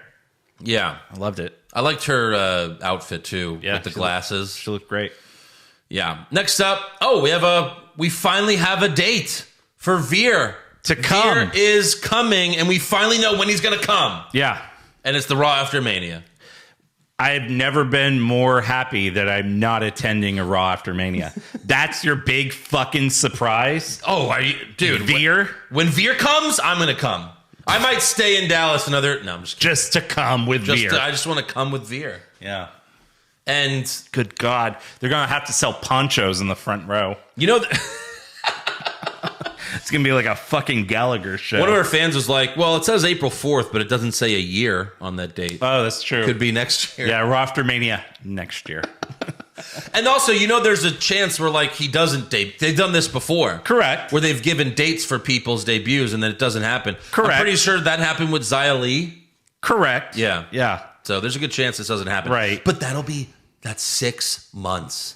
Yeah. I loved it. I liked her outfit too, with the glasses. She looked great. Yeah. Next up, we finally have a date for Veer to come. Veer is coming, and we finally know when he's going to come. Yeah. And it's the Raw after Mania. I've never been more happy that I'm not attending a Raw after Mania. That's your big fucking surprise. Oh, are you, dude? Veer? When Veer comes, I'm going to come. I might stay in Dallas another. No, I'm just kidding. Just to come with Veer. I just want to come with Veer. Yeah. And good God, they're going to have to sell ponchos in the front row. You know, it's going to be like a fucking Gallagher show. One of our fans was like, well, it says April 4th, but it doesn't say a year on that date. Oh, that's true. Could be next year. Yeah, Raw after Mania next year. And also, there's a chance where, like, he doesn't date. They've done this before. Correct. Where they've given dates for people's debuts and then it doesn't happen. Correct. I'm pretty sure that happened with Xia Li. Correct. Yeah. Yeah. So there's a good chance this doesn't happen. Right. But that's 6 months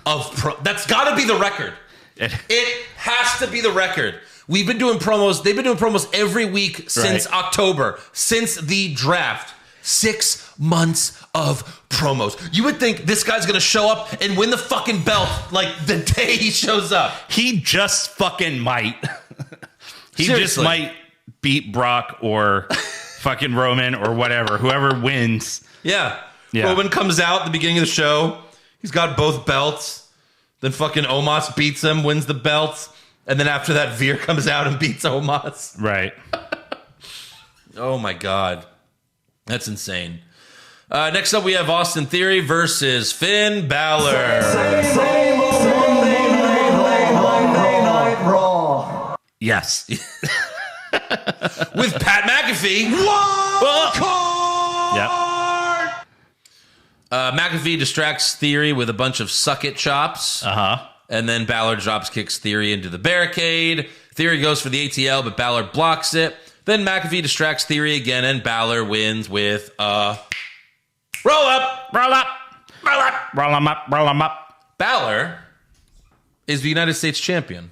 of that's got to be the record. It has to be the record. We've been doing promos. They've been doing promos every week since October, since the draft. 6 months of promos. You would think this guy's going to show up and win the fucking belt like the day he shows up. He just fucking might. He Seriously. just might beat Brock or fucking Roman or whatever, whoever wins. Yeah. Yeah. Roman comes out at the beginning of the show. He's got both belts. Then fucking Omos beats him, wins the belts. And then after that, Veer comes out and beats Omos. Right. Oh, my God. That's insane. Next up, we have Austin Theory versus Finn Balor. Yes. With Pat McAfee. Yep. McAfee distracts Theory with a bunch of suck-it chops. Uh-huh. And then Balor drops kicks Theory into the barricade. Theory goes for the ATL, but Balor blocks it. Then McAfee distracts Theory again, and Balor wins with a roll up. Roll up. Roll up. Roll 'em up. Roll 'em up. Balor is the United States champion.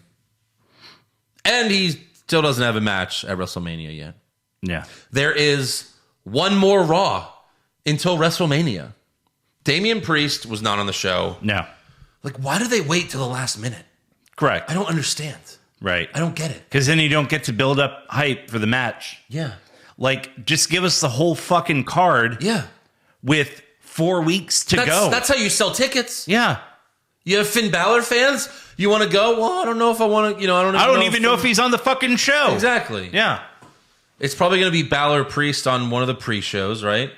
And he still doesn't have a match at WrestleMania yet. Yeah. There is one more Raw until WrestleMania. Damian Priest was not on the show. No. Like, why do they wait till the last minute? Correct. I don't understand. Right. I don't get it. Because then you don't get to build up hype for the match. Yeah. Like, just give us the whole fucking card Yeah. with 4 weeks to go. That's how you sell tickets. Yeah. You have Finn Balor fans? You want to go? Well, I don't know if I want to, I don't even know if he's on the fucking show. Exactly. Yeah. It's probably going to be Balor Priest on one of the pre-shows, right?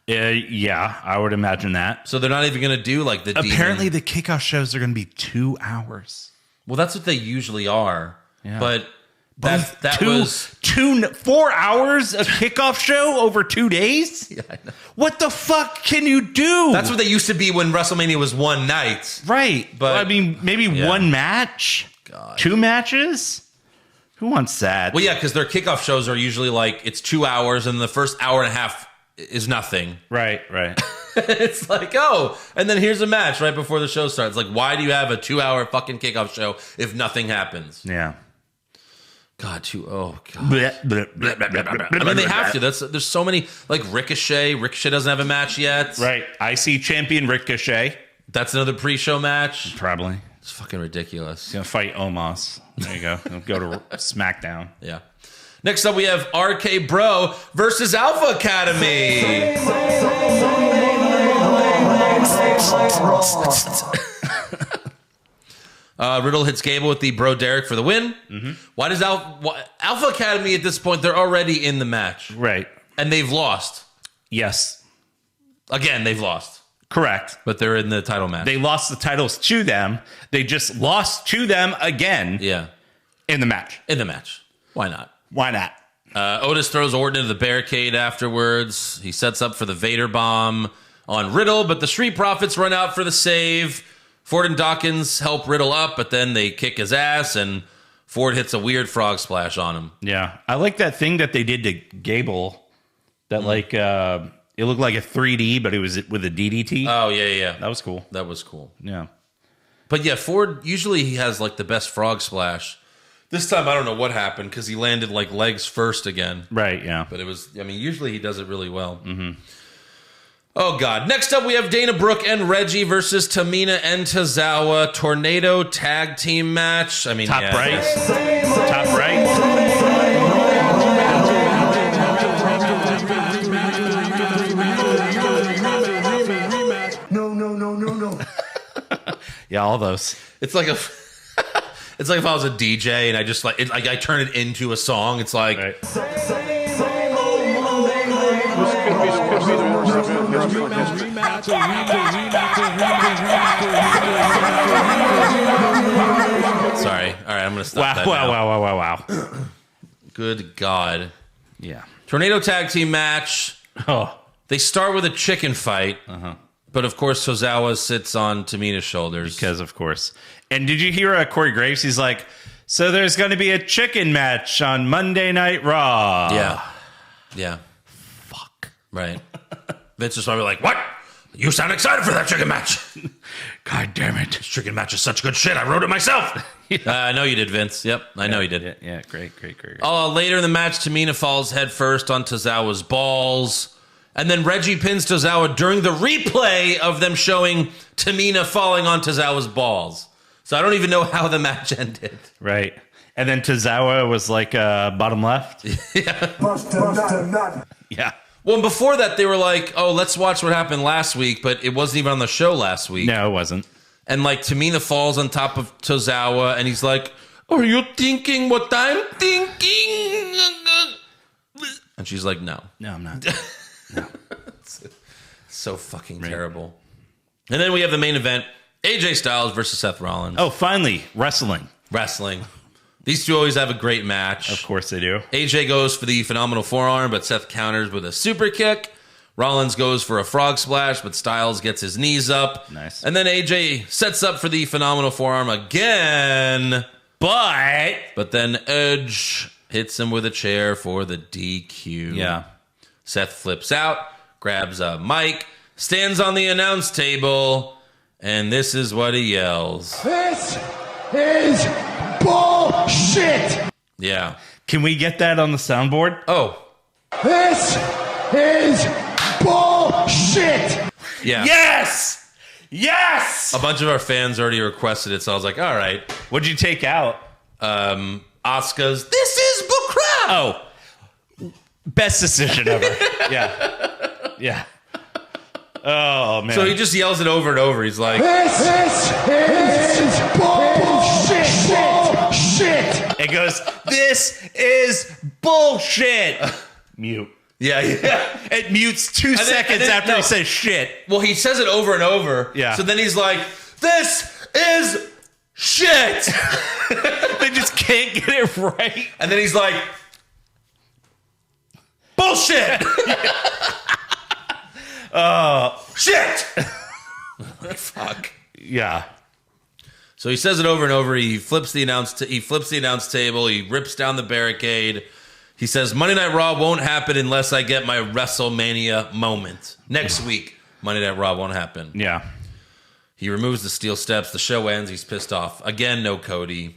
Yeah, I would imagine that. So they're not even going to do like the Apparently, demon. the kickoff shows are going to be 2 hours. Well, that's what they usually are. Yeah. But that was 4 hours a kickoff show over 2 days? Yeah, I know. What the fuck can you do? That's what they used to be when WrestleMania was one night. right. But- Well, I mean, maybe one match? God. 2 matches? Who wants that? Well, yeah, because their kickoff shows are usually like it's 2 hours, and the first hour and a half is nothing. Right. It's like, oh, and then here's a match right before the show starts. Like, why do you have a 2-hour fucking kickoff show if nothing happens? Yeah. God, oh god. I mean, they have to. There's so many, like Ricochet. Ricochet doesn't have a match yet. Right. IC champion Ricochet. That's another pre-show match. Probably. It's fucking ridiculous. He's going to fight Omos. There you go. He'll go to SmackDown. Yeah. Next up, we have RK Bro versus Alpha Academy. Riddle hits Gable with the Bro Derek for the win. Mm-hmm. Why does Alpha Academy at this point? They're already in the match, Right. and they've lost. Yes. Again, they've lost, Correct. but they're in the title match. They lost the titles to them. They just lost to them again Yeah, in the match. in the match. Why not? Why not? Otis throws Orton into the barricade afterwards. He sets up for the Vader bomb on Riddle, but the Street Profits run out for the save. Ford and Dawkins help Riddle up, but then they kick his ass, and Ford hits a weird frog splash on him. Yeah. I like that thing that they did to Gable. That it looked like a 3D, but it was with a DDT. Oh, yeah. That was cool. That was cool. Yeah. But yeah, Ford, usually he has like the best frog splash. This time, I don't know what happened because he landed like legs first again. Right, yeah. But it was, I mean, usually he does it really well. Mm-hmm. Oh, God. Next up, we have Dana Brooke and Reggie versus Tamina and Tozawa. Tornado tag team match. I mean, Top yeah, right. that's- Top right. No. Yeah, all those. It's like a... It's like if I was a DJ and I just like I turn it into a song. It's like Right. sorry. All right, I'm gonna stop that. Wow. Good God. Yeah. Tornado tag team match. Oh. They start with a chicken fight, but of course Tozawa sits on Tamina's shoulders. Because, of course. And did you hear Corey Graves? He's like, so there's going to be a chicken match on Monday Night Raw. Yeah. Fuck. Right. Vince is probably like, what? You sound excited for that chicken match. God damn it. This chicken match is such good shit. I wrote it myself. I know you did, Vince. Yep, I know you did. Yeah, great. Later in the match, Tamina falls headfirst on Tozawa's balls. And then Reggie pins Tozawa during the replay of them showing Tamina falling on Tozawa's balls. So I don't even know how the match ended. Right. And then Tozawa was like bottom left. Yeah. Well, before that, they were like, oh, let's watch what happened last week, but it wasn't even on the show last week. No, it wasn't. And like Tamina falls on top of Tozawa, and he's like, are you thinking what I'm thinking? And she's like, no. No, I'm not. No. So fucking terrible. And then we have the main event, AJ Styles versus Seth Rollins. Oh, finally, wrestling. These two always have a great match. Of course they do. AJ goes for the phenomenal forearm, but Seth counters with a super kick. Rollins goes for a frog splash, but Styles gets his knees up. Nice. And then AJ sets up for the phenomenal forearm again. But then Edge hits him with a chair for the DQ. Yeah. Seth flips out, grabs a mic, stands on the announce table, and this is what he yells. This is bullshit. Yeah. Can we get that on the soundboard? Oh. This is bullshit. Yeah. Yes! A bunch of our fans already requested it, so I was like, all right. What'd you take out? Asuka's, this is Bukrab. Oh. Best decision ever. Yeah. Oh, man. So he just yells it over and over. He's like, This is bullshit. It goes, this is bullshit. Mute. yeah. It mutes 2 seconds after he says shit. Well, he says it over and over. Yeah. So then he's like, this is shit. They just can't get it right. And then he's like, bullshit. Shit. Like, fuck. Yeah. So he says it over and over. He flips the announce table. He rips down the barricade. He says, Monday Night Raw won't happen unless I get my WrestleMania moment. Next week, Monday Night Raw won't happen. Yeah. He removes the steel steps. The show ends. He's pissed off. Again, no Cody.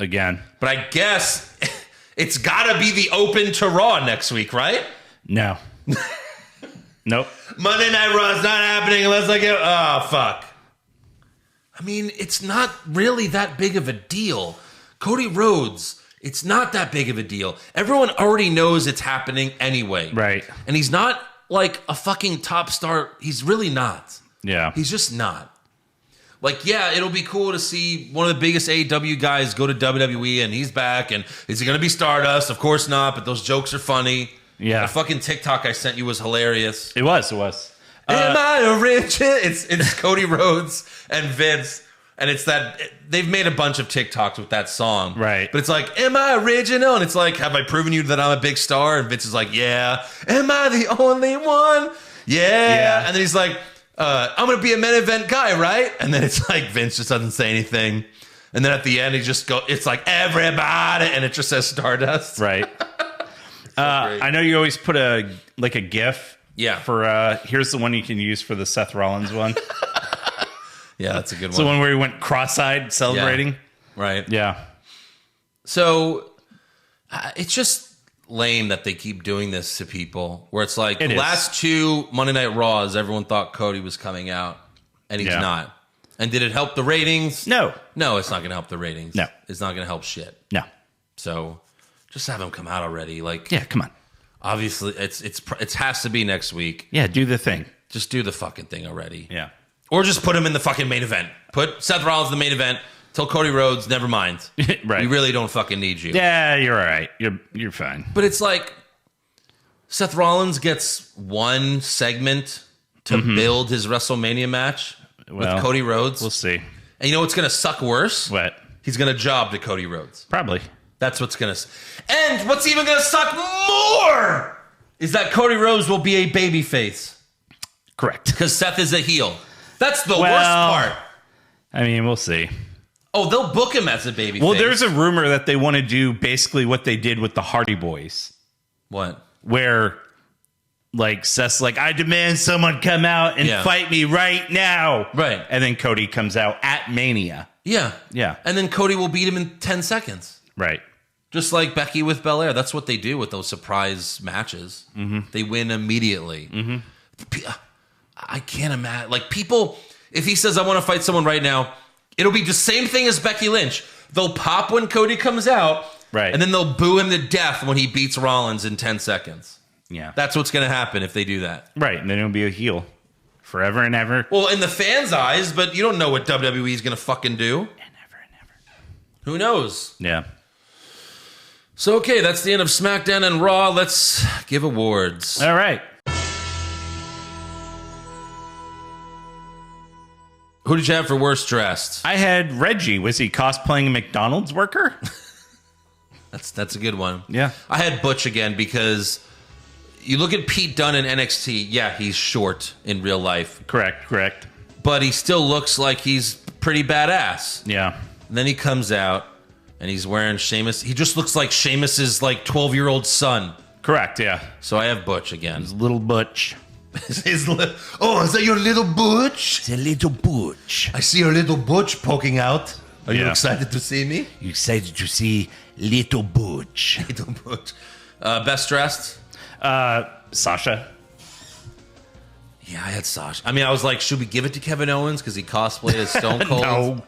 Again. But I guess it's got to be the open to Raw next week, right? No. Nope. Monday Night Raw is not happening unless I get... Oh, fuck. I mean, it's not really that big of a deal. Cody Rhodes, it's not that big of a deal. Everyone already knows it's happening anyway. Right. And he's not like a fucking top star. He's really not. Yeah. He's just not. Like, yeah, it'll be cool to see one of the biggest AEW guys go to WWE and he's back. And is he going to be Stardust? Of course not, but those jokes are funny. Yeah. The fucking TikTok I sent you was hilarious. It was. Am I a rich? It's Cody Rhodes and Vince. And it's that they've made a bunch of TikToks with that song. Right. But it's like, am I original? And it's like, have I proven you that I'm a big star? And Vince is like, yeah. Am I the only one? Yeah. And then he's like, I'm going to be a main event guy, right? And then it's like, Vince just doesn't say anything. And then at the end, it's like, everybody. And it just says Stardust. Right. I know you always put a GIF. Yeah. For here's the one you can use for the Seth Rollins one. Yeah, that's a good It's one. the one where he went cross-eyed celebrating. Yeah. Right. Yeah. So it's just lame that they keep doing this to people where it's like the last two Monday Night Raws, everyone thought Cody was coming out and he's not. And did it help the ratings? No. No, it's not going to help the ratings. No. It's not going to help shit. No. So just have him come out already. Like, Yeah, come on. obviously it has to be next week. Yeah, do the thing. Just do the fucking thing already. Yeah. Or just put him in the fucking main event. Put Seth Rollins in the main event. Tell Cody Rhodes, never mind. Right. We really don't fucking need you. Yeah, you're all right. You're fine. But it's like Seth Rollins gets one segment to build his WrestleMania match with Cody Rhodes. We'll see. And you know what's going to suck worse? What? He's going to job to Cody Rhodes. Probably. That's what's going to... And what's even going to suck more is that Cody Rhodes will be a babyface. Correct. Because Seth is a heel. That's the worst part. I mean, we'll see. Oh, they'll book him as a babyface. Well, there's a rumor that they want to do basically what they did with the Hardy Boys. What? Where, like, Seth's like, I demand someone come out and fight me right now. Right. And then Cody comes out at Mania. Yeah. Yeah. And then Cody will beat him in 10 seconds. Right. Just like Becky with Belair. That's what they do with those surprise matches. Mm-hmm. They win immediately. Mm-hmm. I can't imagine. Like, people, if he says, I want to fight someone right now, It'll be the same thing as Becky Lynch. They'll pop when Cody comes out, right, and then they'll boo him to death when he beats Rollins in 10 seconds. Yeah. That's what's going to happen if they do that. Right, and then it'll be a heel forever and ever. Well, in the fans' eyes, but you don't know what WWE is going to fucking do. And ever. Who knows? Yeah. So, okay, that's the end of SmackDown and Raw. Let's give awards. All right. Who did you have for worst dressed? I had Reggie. Was he cosplaying a McDonald's worker? That's a good one. Yeah. I had Butch again because you look at Pete Dunne in NXT. Yeah, he's short in real life. Correct. But he still looks like he's pretty badass. Yeah. And then he comes out and he's wearing Sheamus. He just looks like Sheamus's like 12-year-old son. Correct, yeah. So I have Butch again. His little Butch. Is that your little Butch? It's a little Butch. I see your little Butch poking out. Are you Yeah. excited to see me? You excited to see little Butch? Little Butch. Best dressed? Sasha. Yeah, I had Sasha. I mean, I was like, should we give it to Kevin Owens because he cosplayed as Stone Cold?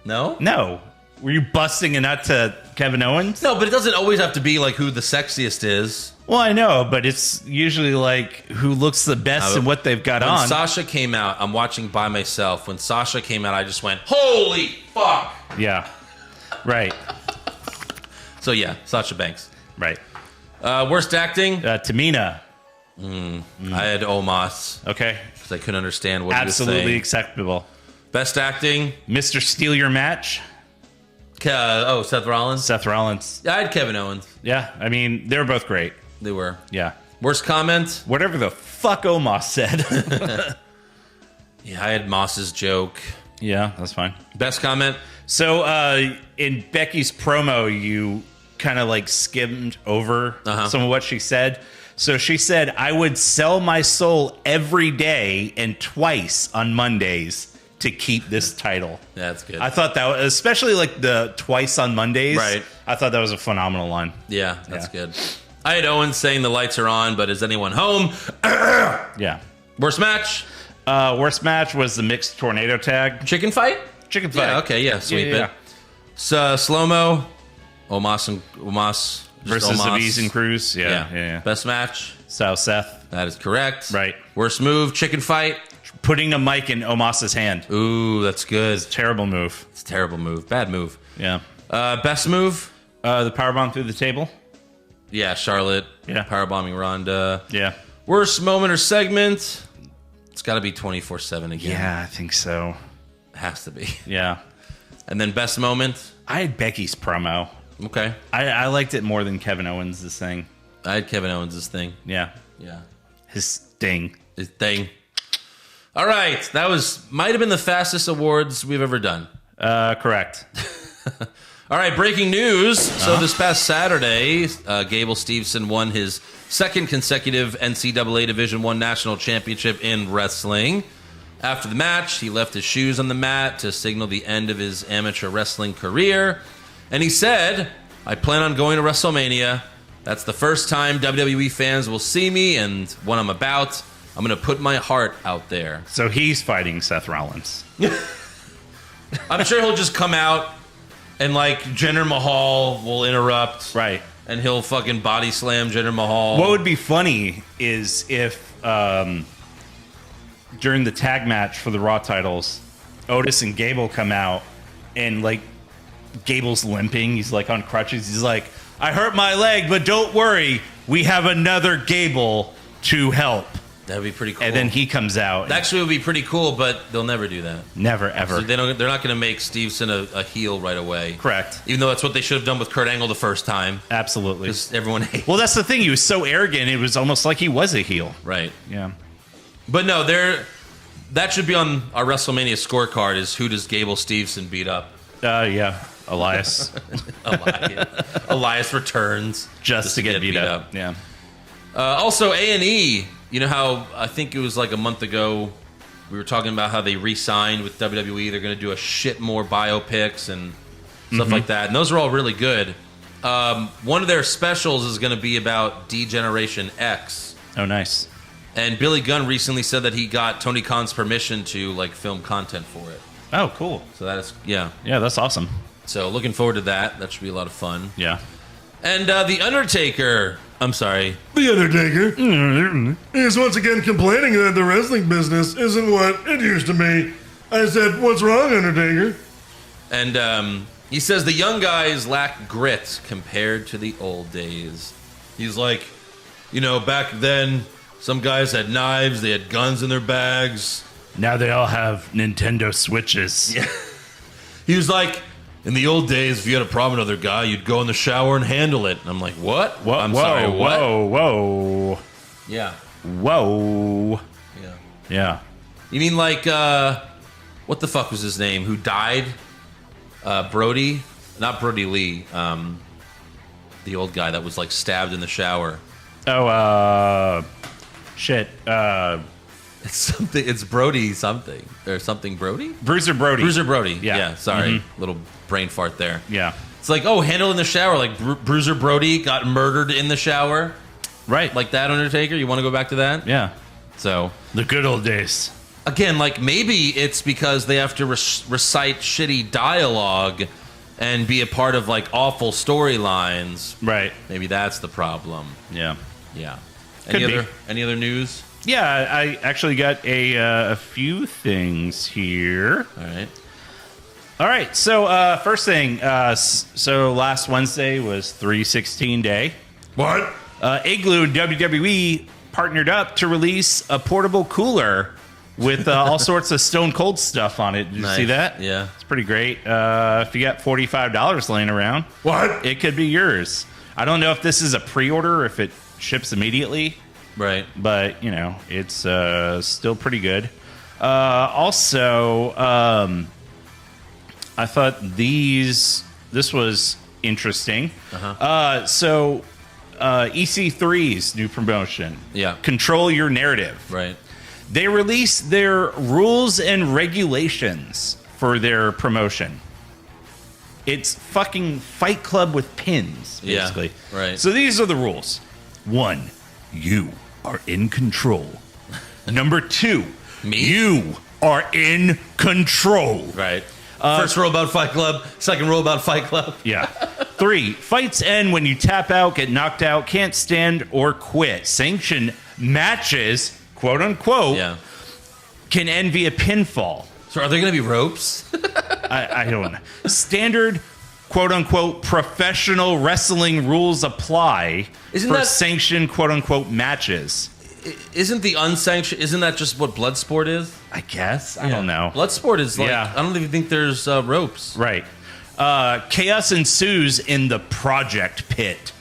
No. No? Were you busting a nut to Kevin Owens? No, but it doesn't always have to be like who the sexiest is. Well, I know, but it's usually like who looks the best and what they've got When on. Sasha came out, I'm watching by myself. When Sasha came out, I just went, holy fuck. Yeah. Right. So yeah, Sasha Banks. Right. Worst acting? Tamina. I had Omos Okay. because I couldn't understand what Absolutely he was saying. acceptable. Best acting? Mr. Steal Your Match. Seth Rollins. Seth Rollins. Yeah, I had Kevin Owens. Yeah. I mean, they were both great. They were. Yeah. Worst comment? Whatever the fuck Omos said. Yeah, I had Moss's joke. Yeah, that's fine. Best comment? So in Becky's promo, you kind of like skimmed over some of what she said. So she said, I would sell my soul every day and twice on Mondays to keep this title. That's good. I thought that was, especially like the twice on Mondays. Right. I thought that was a phenomenal line. Yeah, that's Yeah. good. I had Owens saying the lights are on, but is anyone home? Yeah. Worst match? Worst match was the mixed tornado tag. Chicken fight? Chicken fight. Yeah, okay, yeah, sweep Yeah. it. So, slow-mo, Omos just Versus Omos. Aviz and Cruz. Yeah. Best match? So Seth. That is correct. Right. Worst move, chicken fight? Putting a mic in Omos's hand. Ooh, that's good. Terrible move. It's a terrible move. Bad move. Yeah. Best move? The powerbomb through the table. Yeah, Charlotte. Yeah. Powerbombing Rhonda. Yeah. Worst moment or segment? It's got to be 24/7 again. Yeah, I think so. It has to be. Yeah. And then best moment? I had Becky's promo. Okay. I liked it more than Kevin Owens' thing. I had Kevin Owens' thing. Yeah. Yeah. His thing. His thing. All right. That might have been the fastest awards we've ever done. Correct. All right, breaking news. So this past Saturday, Gable Steveson won his second consecutive NCAA Division I National Championship in wrestling. After the match, he left his shoes on the mat to signal the end of his amateur wrestling career. And he said, I plan on going to WrestleMania. That's the first time WWE fans will see me and what I'm about. I'm going to put my heart out there. So he's fighting Seth Rollins. I'm sure he'll just come out and like Jinder Mahal will interrupt. Right. And he'll fucking body slam Jinder Mahal. What would be funny is if during the tag match for the Raw titles, Otis and Gable come out and like Gable's limping. He's like on crutches. He's like, I hurt my leg, but don't worry. We have another Gable to help. That'd be pretty cool. And then he comes out. That actually would be pretty cool, but they'll never do that. Never, ever. So they're not going to make Stevenson a heel right away. Correct. Even though that's what they should have done with Kurt Angle the first time. Absolutely. Because everyone hates. Well, that's the thing. He was so arrogant. It was almost like he was a heel. Right. Yeah. But no, that should be on our WrestleMania scorecard is who does Gable Stevenson beat up? Yeah. Elias. Elias returns. Just to get beat up. Yeah. Also, A&E, you know how I think it was like a month ago we were talking about how they re-signed with WWE. They're going to do a shit more biopics and stuff like that. And those are all really good. One of their specials is going to be about D-Generation X. Oh, nice. And Billy Gunn recently said that he got Tony Khan's permission to like film content for it. Oh, cool. So that is, yeah. Yeah, that's awesome. So looking forward to that. That should be a lot of fun. Yeah. And The Undertaker. I'm sorry. The Undertaker is once again complaining that the wrestling business isn't what it used to be. I said, what's wrong, Undertaker? And he says the young guys lack grit compared to the old days. He's like, back then, some guys had knives, they had guns in their bags. Now they all have Nintendo Switches. Yeah. He was like, in the old days, if you had a problem with another guy, you'd go in the shower and handle it. And I'm like, what? I'm sorry, what? Whoa. Yeah. Whoa. Yeah. Yeah. You mean like, what the fuck was his name? Who died? Brody? Not Brody Lee. The old guy that was like stabbed in the shower. Oh, shit. It's something. It's Brody something. Or something Brody? Bruiser Brody. Bruiser Brody. Yeah. Yeah, sorry. Little brain fart there. Yeah. It's like, handle in the shower. Like Bruiser Brody got murdered in the shower. Right. Like that, Undertaker? You want to go back to that? Yeah. So. The good old days. Again, like maybe it's because they have to recite shitty dialogue and be a part of like awful storylines. Right. Maybe that's the problem. Yeah. Yeah. Could be. Any other news? Yeah, I actually got a few things here. All right. So first thing, so last Wednesday was 3/16 day. What? Igloo and WWE partnered up to release a portable cooler with all sorts of Stone Cold stuff on it. Did you see that? Yeah. It's pretty great. If you got $45 laying around, What? it could be yours. I don't know if this is a pre-order or if it ships immediately. Right. But, it's still pretty good. Also, I thought this was interesting. So, EC3's new promotion. Yeah. Control Your Narrative. Right. They released their rules and regulations for their promotion. It's fucking Fight Club with pins, basically. Yeah, right. So these are the rules. 1, you are in control. Number 2, Me? you are in control. Right. First rule about Fight Club. Second rule about Fight Club. Yeah. 3, fights end when you tap out, get knocked out, can't stand, or quit. Sanctioned matches, quote unquote, can end via pinfall. So are there going to be ropes? I don't know. Standard, quote unquote, professional wrestling rules apply for sanctioned, quote unquote, matches. Isn't the unsanctioned? Isn't that just what Bloodsport is? I guess. I don't know. Bloodsport is like. I don't even think there's ropes. Right. Chaos ensues in the project pit.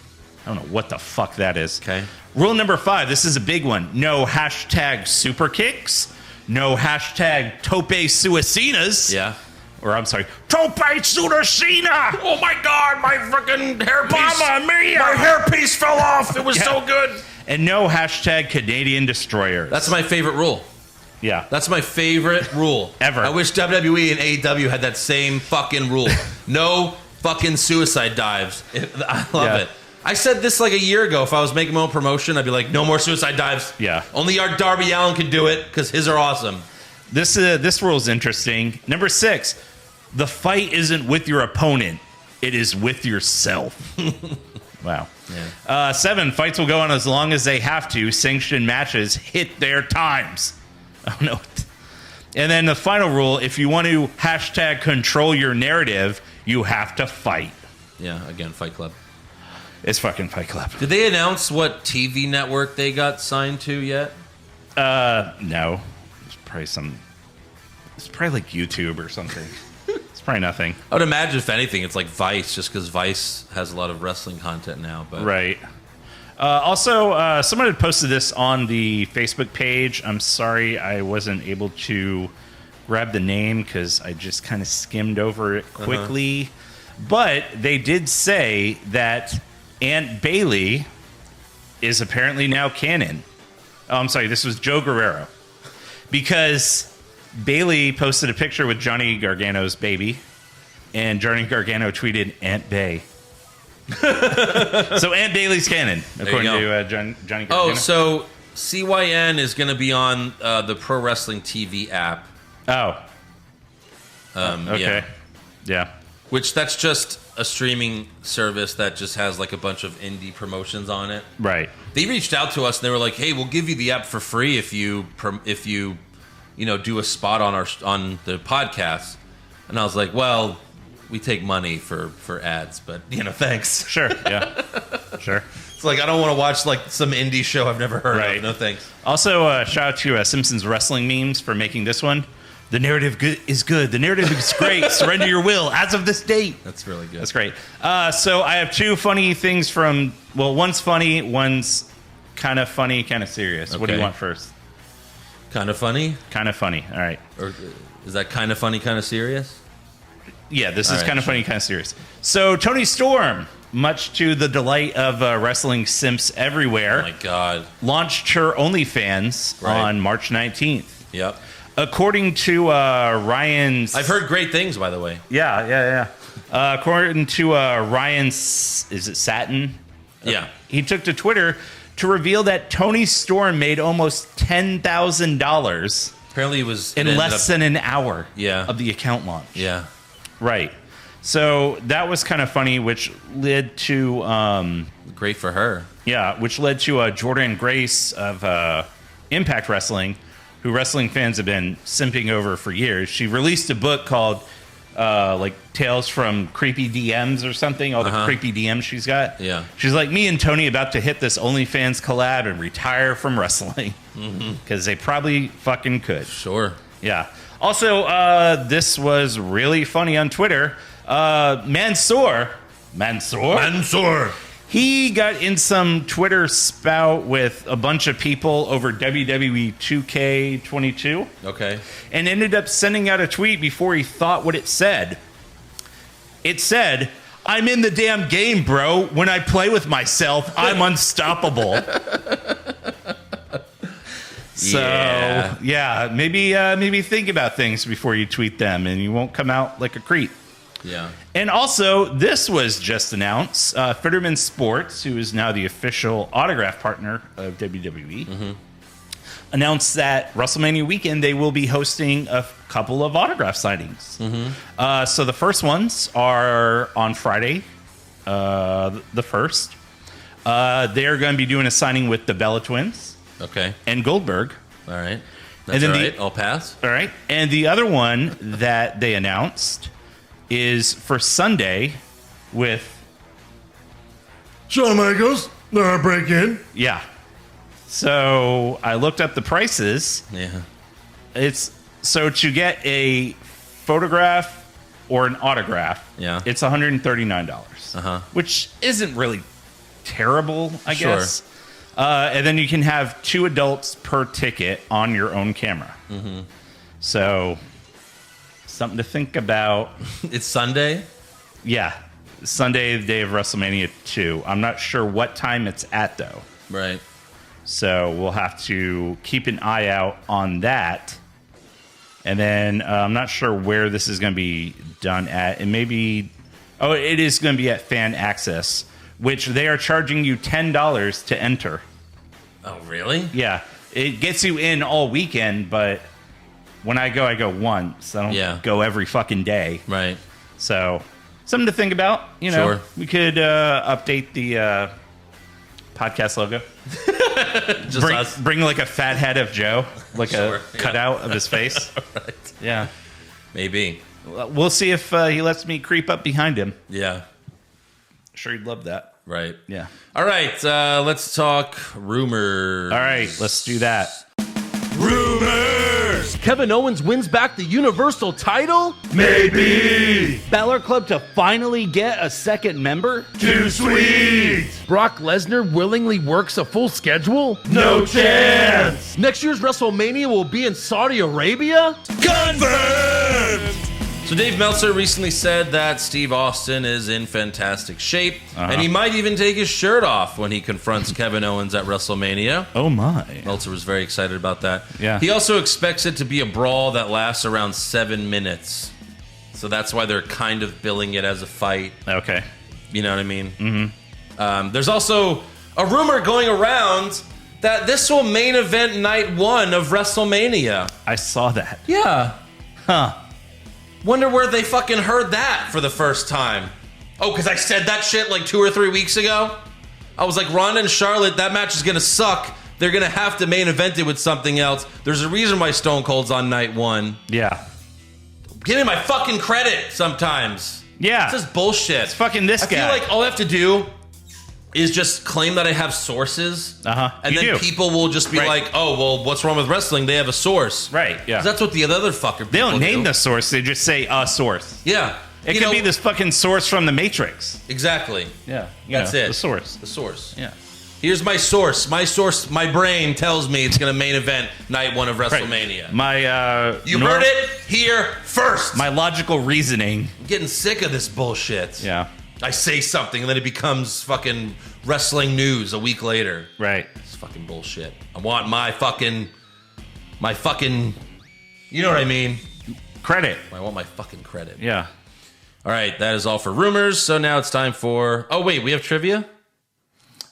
I don't know what the fuck that is. Okay. Rule number 5. This is a big one. No hashtag super kicks. No hashtag tope suicinas. Yeah. Or I'm sorry, tope suicina. Oh my God, my freaking hairpiece. Mamma mia. My hairpiece fell off. It was so good. And no hashtag Canadian destroyers. That's my favorite rule. Yeah. That's my favorite rule. Ever. I wish WWE and AEW had that same fucking rule. No fucking suicide dives. I love it. I said this like a year ago. If I was making my own promotion, I'd be like, no more suicide dives. Yeah. Only our Darby Allin can do it because his are awesome. This rule is interesting. Number 6, the fight isn't with your opponent. It is with yourself. Wow. Yeah. 7, fights will go on as long as they have to. Sanctioned matches hit their times. I don't know. And then the final rule, if you want to hashtag control your narrative, you have to fight. Yeah, again, Fight Club. It's fucking Fight Club. Did they announce what TV network they got signed to yet? No. It's probably like YouTube or something. It's probably nothing. I would imagine, if anything, it's like Vice, just because Vice has a lot of wrestling content now. But right. Also, someone had posted this on the Facebook page. I'm sorry I wasn't able to grab the name because I just kind of skimmed over it quickly. But they did say that Aunt Bailey is apparently now canon. Oh, I'm sorry. This was Joe Guerrero. Because Bailey posted a picture with Johnny Gargano's baby, and Johnny Gargano tweeted Aunt Bay. So Aunt Bailey's canon, according to Johnny Gargano. Oh, so CYN is going to be on the Pro Wrestling TV app. Oh. Okay. Yeah. Which that's just a streaming service that just has like a bunch of indie promotions on it. Right. They reached out to us and they were like, "Hey, we'll give you the app for free if you do a spot on the podcast." And I was like, "Well, we take money for ads, but thanks." Sure. Yeah. Sure. It's like I don't want to watch like some indie show I've never heard of. No thanks. Also, shout out to Simpsons Wrestling Memes for making this one. The narrative is good. The narrative is great. Surrender your will as of this date. That's really good. That's great. So I have two funny things from... Well, one's funny. One's kind of funny, kind of serious. What do you Okay. want first? Kind of funny? Kind of funny. All right. Or is that kind of funny, kind of serious? Yeah, this is right, kind of funny, kind of serious. So Toni Storm, much to the delight of wrestling simps everywhere, Oh my God. launched her OnlyFans Right. on March 19th. Yep. According to Ryan's... I've heard great things, by the way. Yeah. According to Ryan's... Is it Satin? Yeah. He took to Twitter to reveal that Toni Storm made almost $10,000 Apparently it was... in less than an hour Yeah. of the account launch. Yeah. Right. So that was kind of funny, which led to... Great for her. which led to Jordan Grace of Impact Wrestling, who wrestling fans have been simping over for years. She released a book called Tales from Creepy DMs or something, all the creepy DMs she's got. Yeah. She's like, me and Tony about to hit this OnlyFans collab and retire from wrestling. Because they probably fucking could. Sure. Yeah. Also, this was really funny on Twitter. Mansoor. He got in some Twitter spout with a bunch of people over WWE 2K22 Okay. and ended up sending out a tweet before he thought what it said. It said, "I'm in the damn game, bro. When I play with myself, I'm unstoppable." So, maybe think about things before you tweet them and you won't come out like a creep. Yeah. And also, this was just announced. Fitterman Sports, who is now the official autograph partner of WWE, announced that WrestleMania weekend they will be hosting a couple of autograph signings. So the first ones are on Friday, the 1st. They're going to be doing a signing with the Bella Twins Okay. and Goldberg. All right. That's then all right. I'll pass. All right. And the other one that they announced is for Sunday with... Shawn Michaels, the Heartbreak Kid. Yeah. So I looked up the prices. Yeah. It's so to get a photograph or an autograph, Yeah. it's $139, which isn't really terrible, I Sure. guess. And then you can have 2 adults per ticket on your own camera. So something to think about. It's Sunday? Yeah. Sunday, the day of WrestleMania 2. I'm not sure what time it's at, though. Right. So we'll have to keep an eye out on that. And then I'm not sure where this is going to be done at. It may be... Oh, it is going to be at Fan Access, which they are charging you $10 to enter. Oh, really? Yeah. It gets you in all weekend, but when I go once. I don't go every fucking day. Right. So, something to think about. You know, Sure. we could update the podcast logo. Just Bring like a fat head of Joe, like Sure, a cutout of his face. Right. Yeah. Maybe. We'll see if he lets me creep up behind him. Yeah. Sure, he'd love that. Right. Yeah. All right. Let's talk rumors. All right, let's do that. Rumors! Kevin Owens wins back the Universal title? Maybe. Balor Club to finally get a second member? Too sweet. Brock Lesnar willingly works a full schedule? No chance. Next year's WrestleMania will be in Saudi Arabia? Confirmed. So Dave Meltzer recently said that Steve Austin is in fantastic shape, and he might even take his shirt off when he confronts Kevin Owens at WrestleMania. Oh my. Meltzer was very excited about that. Yeah. He also expects it to be a brawl that lasts around 7 minutes. So that's why they're kind of billing it as a fight. Okay. You know what I mean? Mm-hmm. There's also a rumor going around that this will main event night 1 of WrestleMania. I saw that. Yeah. Huh. Wonder where they fucking heard that for the first time. Oh, because I said that shit like 2 or 3 weeks ago? I was like, Rhonda and Charlotte, that match is going to suck. They're going to have to main event it with something else. There's a reason why Stone Cold's on night 1. Yeah. Give me my fucking credit sometimes. Yeah. This is bullshit. It's fucking this guy. I feel like all I have to do is just claim that I have sources. And then people will just be like, oh, well, what's wrong with wrestling? They have a source. Right, yeah. 'Cause that's what the other fucker They don't name do. the source. They just say a source. Yeah. It could be this fucking source from the Matrix. Exactly. Yeah. That's it. The source. The source. Yeah. Here's my source. My source, my brain tells me it's going to main event night 1 of WrestleMania. Right. My You heard it here first. My logical reasoning. I'm getting sick of this bullshit. Yeah. I say something and then it becomes fucking wrestling news a week later. Right. It's fucking bullshit. I want my fucking, you know what I mean? Credit. I want my fucking credit. Yeah. All right, that is all for rumors. So now it's time for, oh wait, we have trivia?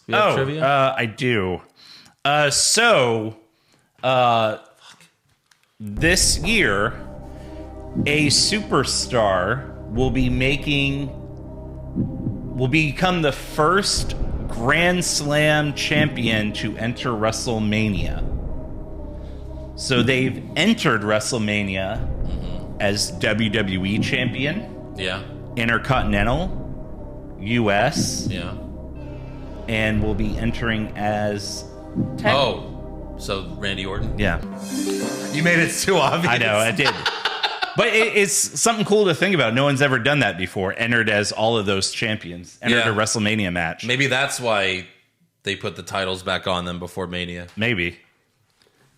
We have trivia? I do. This year, a superstar will become the first Grand Slam champion to enter WrestleMania. So they've entered WrestleMania as WWE champion, Yeah. Intercontinental, US, Yeah. and will be entering as tag. Oh, so Randy Orton? Yeah. You made it too obvious. I know, I did. But it's something cool to think about. No one's ever done that before. Entered as all of those champions. Entered a WrestleMania match. Maybe that's why they put the titles back on them before Mania. Maybe.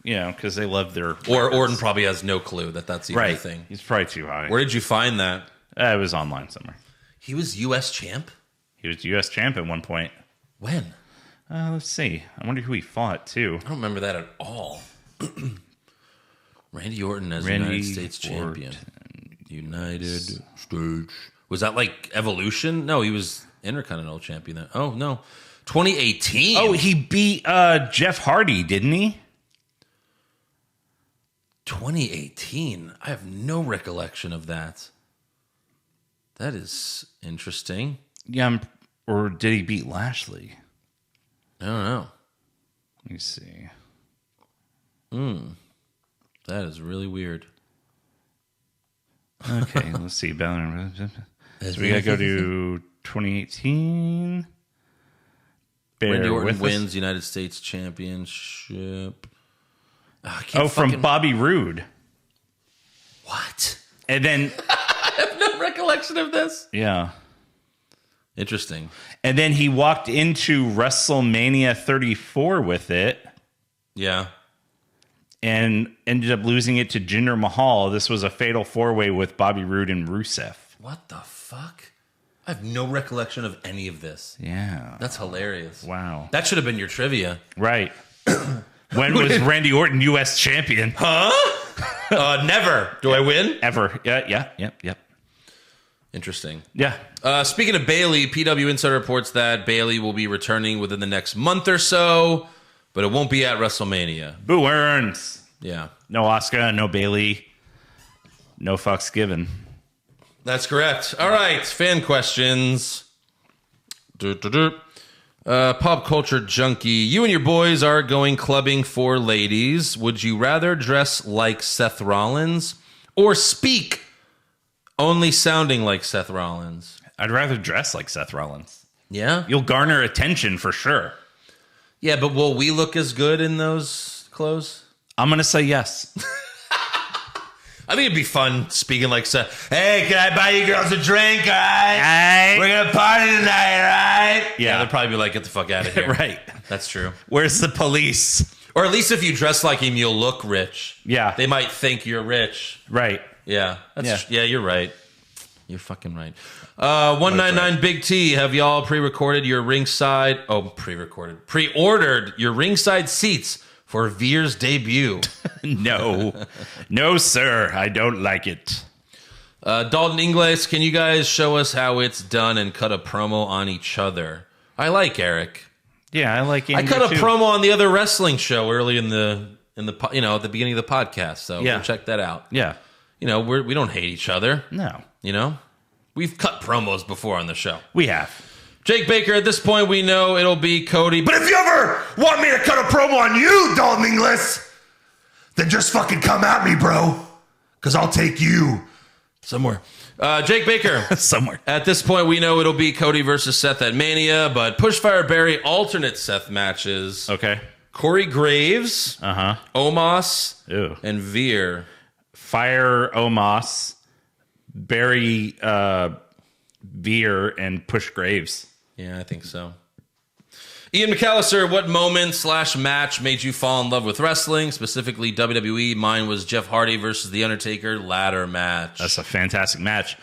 You know, because they love their... Or Orton probably has no clue that that's even a thing. He's probably too high. Where did you find that? It was online somewhere. He was U.S. champ? He was U.S. champ at one point. When? Let's see. I wonder who he fought, too. I don't remember that at all. Randy Orton as United States champion. United States. Was that like Evolution? No, he was Intercontinental champion then. Oh, no. 2018. Oh, he beat Jeff Hardy, didn't he? 2018. I have no recollection of that. That is interesting. Yeah, or did he beat Lashley? I don't know. Let me see. That is really weird. Okay, let's see. So we gotta go to 2018. Randy Orton wins United States Championship. From Bobby Roode. What? And then I have no recollection of this. Yeah. Interesting. And then he walked into WrestleMania 34 with it. Yeah. And ended up losing it to Jinder Mahal. This was a fatal 4-way with Bobby Roode and Rusev. What the fuck? I have no recollection of any of this. Yeah. That's hilarious. Wow. That should have been your trivia. Right. When was Randy Orton U.S. champion? Huh? Never. Do I win? Ever. Yeah. Interesting. Yeah. Speaking of Bayley, PW Insider reports that Bayley will be returning within the next month or so, but it won't be at WrestleMania. Boo earns. Yeah. No Asuka, no Bayley, no fucks given. That's correct. All right, fan questions. Pop culture junkie. You and your boys are going clubbing for ladies. Would you rather dress like Seth Rollins or speak only sounding like Seth Rollins? I'd rather dress like Seth Rollins. Yeah? You'll garner attention for sure. Yeah, but will we look as good in those clothes? I'm going to say yes. I think it'd be fun speaking like Seth. Hey, can I buy you girls a drink, all right? We're going to party tonight, all right? Yeah, they'll probably be like, get the fuck out of here. Right. That's true. Where's the police? Or at least if you dress like him, you'll look rich. Yeah. They might think you're rich. Right. Yeah. Yeah, you're right. You're fucking right. 199 Big T, have y'all pre-ordered your ringside seats for Veer's debut? No, sir. I don't like it. Dalton Ingles, can you guys show us how it's done and cut a promo on each other? I like Eric. Yeah, I like Andy I cut a too. promo on the other wrestling show early in the at the beginning of the podcast. So Yeah. go check that out. Yeah. you know, we don't hate each other. No. You know, we've cut promos before on the show. We have. Jake Baker, at this point, we know it'll be Cody. But if you ever want me to cut a promo on you, Dalton Inglis, then just fucking come at me, bro. Because I'll take you Somewhere. Jake Baker. Somewhere. At this point, we know it'll be Cody versus Seth at Mania, but Pushfire Barry alternate Seth matches. Okay. Corey Graves, Omos, Ew. and Veer. Fire Omos, Barry Veer, and Push Graves. Yeah, I think so. Ian McAllister, what moment/match made you fall in love with wrestling, specifically WWE? Mine was Jeff Hardy versus The Undertaker ladder match. That's a fantastic match.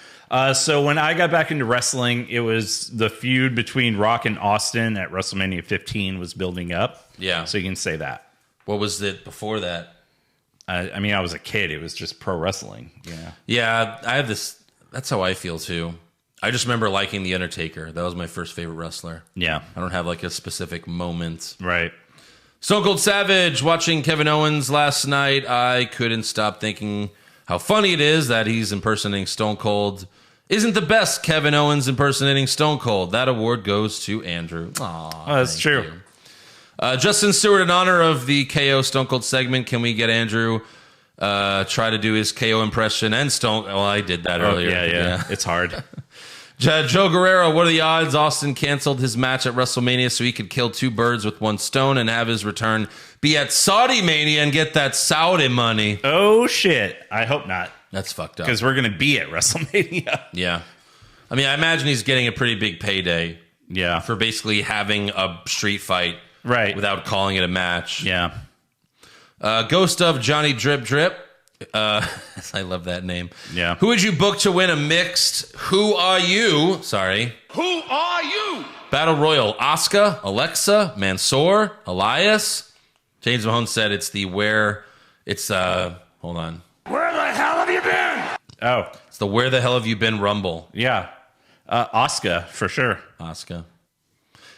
So when I got back into wrestling, it was the feud between Rock and Austin at WrestleMania 15 was building up. Yeah. So you can say that. What was it before that? I mean, I was a kid. It was just pro wrestling. Yeah. Yeah, I have this. That's how I feel, too. I just remember liking The Undertaker. That was my first favorite wrestler. Yeah. I don't have like a specific moment. Right. Stone Cold Savage, watching Kevin Owens last night, I couldn't stop thinking how funny it is that he's impersonating Stone Cold. Isn't the best Kevin Owens impersonating Stone Cold. That award goes to Andrew. Aw, that's true. Justin Stewart, in honor of the KO Stone Cold segment, can we get Andrew try to do his KO impression and Stone? Well, I did that earlier. Yeah. It's hard. Joe Guerrero, what are the odds Austin canceled his match at WrestleMania so he could kill two birds with one stone and have his return be at Saudi Mania and get that Saudi money? Oh, shit. I hope not. That's fucked up. Because we're going to be at WrestleMania. Yeah. I mean, I imagine he's getting a pretty big payday. Yeah. For basically having a street fight. Right. Without calling it a match. Yeah. Ghost of Johnny Drip Drip. I love that name. Yeah. Who would you book to win a mixed Who Are You? Sorry. Who are you? Battle Royal. Asuka, Alexa, Mansoor, Elias. James Mahone said it's the where. It's, hold on. Where the hell have you been? Oh. It's the Where the Hell Have You Been Rumble. Yeah. Asuka, for sure. Asuka.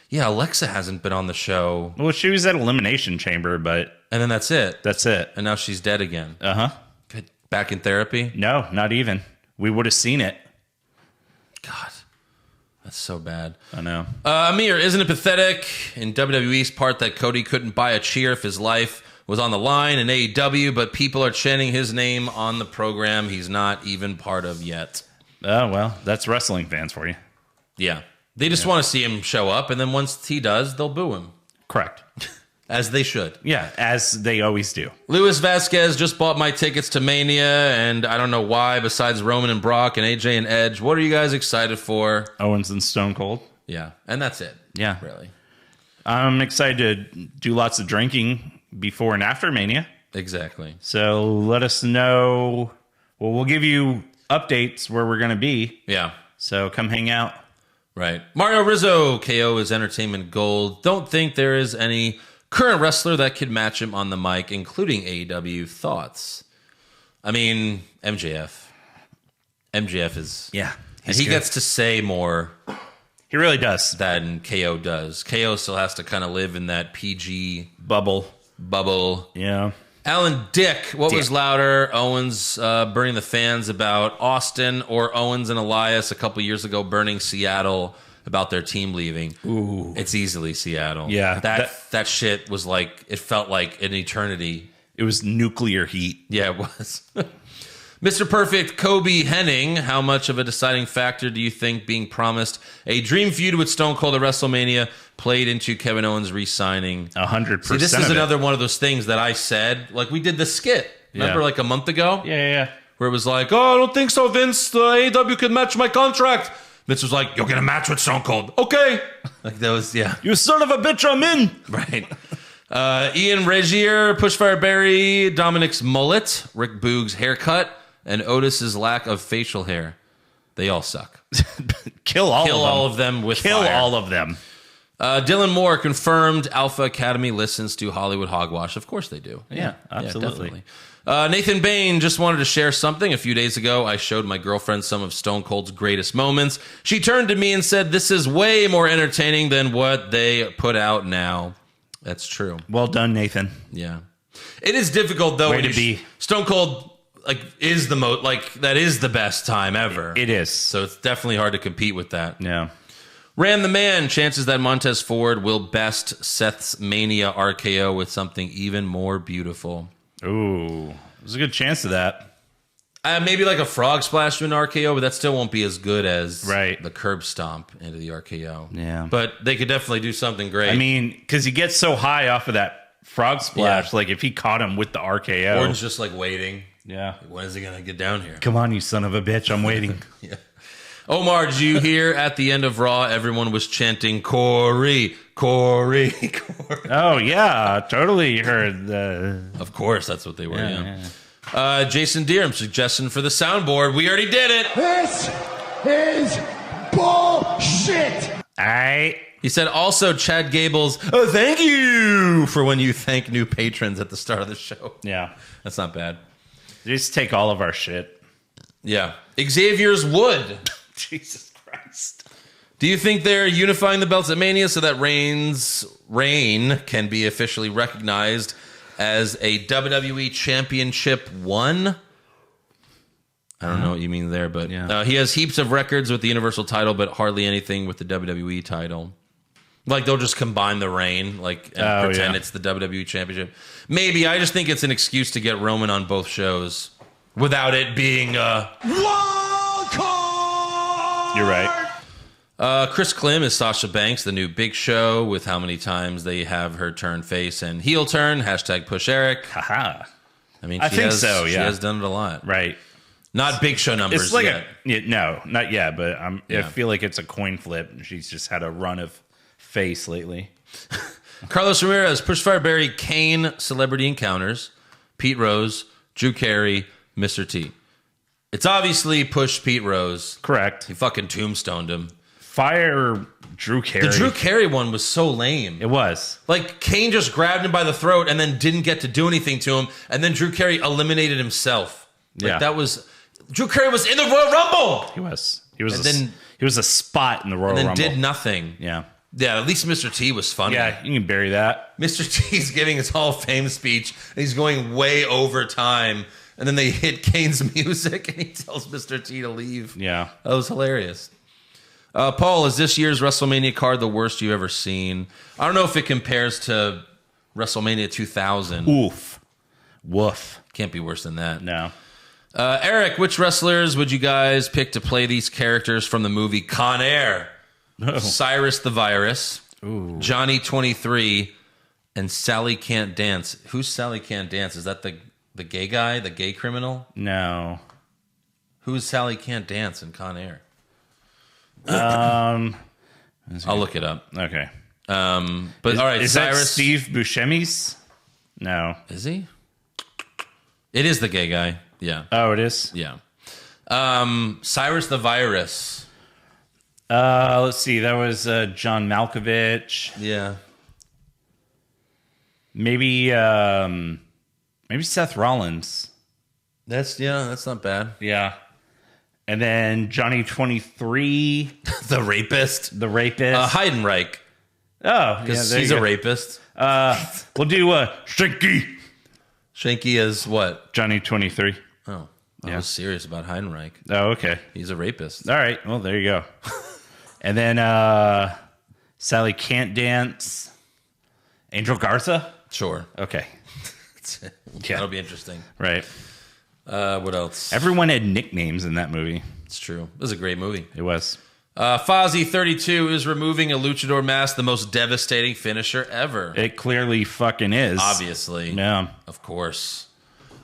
Yeah, Alexa hasn't been on the show. Well, she was at Elimination Chamber, but... And then that's it. That's it. And now she's dead again. Uh-huh. Back in therapy? No, not even. We would have seen it. God. That's so bad. I know. Amir, isn't it pathetic in WWE's part that Cody couldn't buy a cheer if his life was on the line in AEW, but people are chanting his name on the program he's not even part of yet? Oh, well, that's wrestling fans for you. Yeah. They just want to see him show up, and then once he does, they'll boo him. Correct. As they should. Yeah, as they always do. Luis Vasquez just bought my tickets to Mania, and I don't know why, besides Roman and Brock and AJ and Edge. What are you guys excited for? Owens and Stone Cold. Yeah, and that's it. Yeah. Really. I'm excited to do lots of drinking before and after Mania. Exactly. So let us know. Well, we'll give you updates where we're going to be. Yeah. So come hang out. Right. Mario Rizzo, KO is entertainment gold. Don't think there is any current wrestler that could match him on the mic, including AEW. Thoughts? I mean, MJF. MJF is... Yeah. And he gets to say more... He really does. Than KO does. KO still has to kind of live in that PG... Bubble. Yeah. Alan Dick, what was louder? Owens burning the fans about Austin, or Owens and Elias a couple years ago burning Seattle about their team leaving? Ooh. It's easily Seattle. Yeah. That shit was like, it felt like an eternity. It was nuclear heat. Yeah, it was. Mr. Perfect, Kobe Henning, how much of a deciding factor do you think being promised a dream feud with Stone Cold at WrestleMania played into Kevin Owens re-signing? 100%. See, this is another one of those things that I said, like we did the skit, remember, like a month ago? Yeah. Where it was like, oh, I don't think so, Vince. The AEW could match my contract. Vince was like, you'll get a match with Stone Cold. Okay. Like that was, yeah. You son of a bitch, I'm in. Right. Ian Regier, Pushfire Barry, Dominic's mullet, Rick Boog's haircut, and Otis's lack of facial hair. They all suck. Kill all of them with Kill fire. all of them. Dylan Moore confirmed Alpha Academy listens to Hollywood Hogwash. Of course they do. Yeah, absolutely. Nathan Bain just wanted to share something. A few days ago, I showed my girlfriend some of Stone Cold's greatest moments. She turned to me and said, this is way more entertaining than what they put out now. That's true. Well done, Nathan. Yeah. It is difficult, though. Way to be. Stone Cold is the most that is the best time ever. It is. So it's definitely hard to compete with that. Yeah. Ran the man. Chances that Montez Ford will best Seth's Mania RKO with something even more beautiful. Ooh, there's a good chance of that. Maybe like a frog splash to an RKO, but that still won't be as good as Right. the curb stomp into the RKO. Yeah. But they could definitely do something great. I mean, because he gets so high off of that frog splash. Yeah. Like if he caught him with the RKO. Orton's just like waiting. Yeah. When is he going to get down here? Come on, you son of a bitch. I'm waiting. Yeah. Omar, did you hear at the end of Raw, everyone was chanting, Corey, Corey, Corey. Oh, yeah. Totally heard the... Of course, that's what they were, yeah. Jason Deerham, suggestion for the soundboard. We already did it. This is bullshit. All right. He said also, Chad Gable's, oh, thank you for when you thank new patrons at the start of the show. Yeah. That's not bad. They just take all of our shit. Yeah. Xavier's Wood. Jesus Christ. Do you think they're unifying the belts at Mania so that reign can be officially recognized as a WWE Championship 1? I don't know what you mean there, but he has heaps of records with the Universal title, but hardly anything with the WWE title. Like they'll just combine the reign, and pretend it's the WWE Championship. Maybe. I just think it's an excuse to get Roman on both shows without it being You're right. Chris Klim is Sasha Banks, the new Big Show, with how many times they have her turn face and heel turn. # push Eric. Haha. I mean, I think so, She yeah. has done it a lot. Right. Not Big Show numbers It's like yet. no, not yet, but I feel like it's a coin flip. She's just had a run of face lately. Carlos Ramirez, Push Fireberry, Kane, Celebrity Encounters, Pete Rose, Drew Carey, Mr. T. It's obviously Push Pete Rose. Correct. He fucking tombstoned him. Fire Drew Carey. The Drew Carey one was so lame. It was. Like, Kane just grabbed him by the throat and then didn't get to do anything to him, and then Drew Carey eliminated himself. Like, that was... Drew Carey was in the Royal Rumble! He was. He was a spot in the Royal And then Rumble. did nothing. Yeah. Yeah, at least Mr. T was funny. Yeah, you can bury that. Mr. T's giving his Hall of Fame speech, and he's going way over time, and then they hit Kane's music, and he tells Mr. T to leave. Yeah. That was hilarious. Paul, is this year's WrestleMania card the worst you've ever seen? I don't know if it compares to WrestleMania 2000. Oof. Woof. Can't be worse than that. No. Eric, which wrestlers would you guys pick to play these characters from the movie Con Air? Oh. Cyrus the Virus, Johnny 23, and Sally Can't Dance. Who's Sally Can't Dance? Is that the gay guy, the gay criminal? No. Who's Sally Can't Dance in Con Air? I'll look it up. Okay. But all right, is Cyrus. that Steve Buscemi's? No. Is he? It is the gay guy. Yeah. Oh, it is? Yeah. Cyrus the Virus. Let's see. That was John Malkovich. Yeah. Maybe Seth Rollins. That's not bad. Yeah. And then Johnny 23. The rapist. The rapist. Heidenreich. Oh, Because yeah, he's a rapist. We'll do Shanky. Shanky is what? Johnny 23. Oh. I was serious about Heidenreich. Oh, okay. He's a rapist. All right. Well, there you go. And then Sally Can't Dance. Angel Garza? Sure. Okay. That'll be interesting. Right. What else? Everyone had nicknames in that movie. It's true. It was a great movie. It was. Fozzy32 is removing a luchador mask, the most devastating finisher ever. It clearly fucking is. Obviously. Yeah. Of course.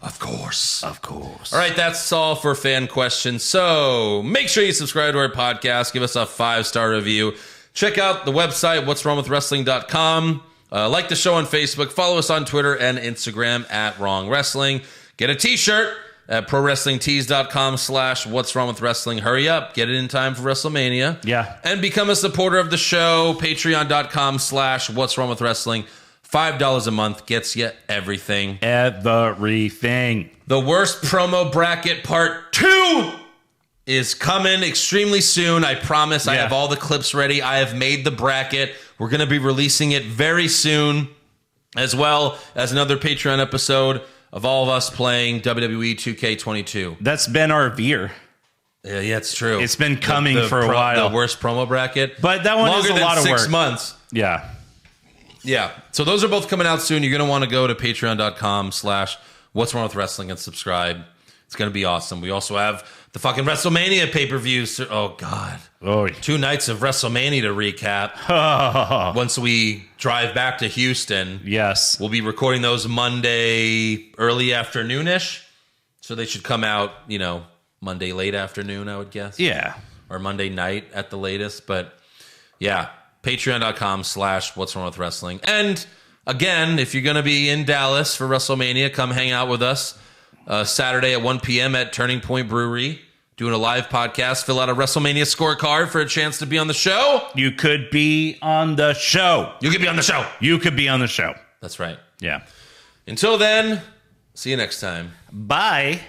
Of course. Of course. All right, that's all for fan questions. So make sure you subscribe to our podcast. Give us a 5-star review. Check out the website, what'swrongwithwrestling.com. Like the show on Facebook. Follow us on Twitter and Instagram at Wrong Wrestling. Get a t-shirt at prowrestlingtees.com/what'swrongwithwrestling. Hurry up. Get it in time for WrestleMania. Yeah. And become a supporter of the show. Patreon.com/what'swrongwithwrestling. $5 a month gets you everything. Everything. The worst promo bracket part 2 is coming extremely soon. I promise. I have all the clips ready. I have made the bracket. We're going to be releasing it very soon, as well as another Patreon episode of all of us playing WWE 2K22. That's been our veer. Yeah, it's true. It's been coming for a while. The worst promo bracket. But that one longer is a lot of than 6 work. months. Yeah. Yeah. So those are both coming out soon. You're going to want to go to patreon.com/What's Wrong with Wrestling and subscribe. It's going to be awesome. We also have the fucking WrestleMania pay-per-views. Oh, God. Oh, 2 nights of WrestleMania to recap. Once we drive back to Houston. Yes. We'll be recording those Monday early afternoon-ish. So they should come out, Monday late afternoon, I would guess. Yeah. Or Monday night at the latest. But yeah, patreon.com/What's Wrong with Wrestling. And again, if you're going to be in Dallas for WrestleMania, come hang out with us Saturday at 1 p.m. at Turning Point Brewery, doing a live podcast. Fill out a WrestleMania scorecard for a chance to be on the show. You could be on the show. You could be on the show. You could be on the show. That's right. Yeah. Until then, see you next time. Bye.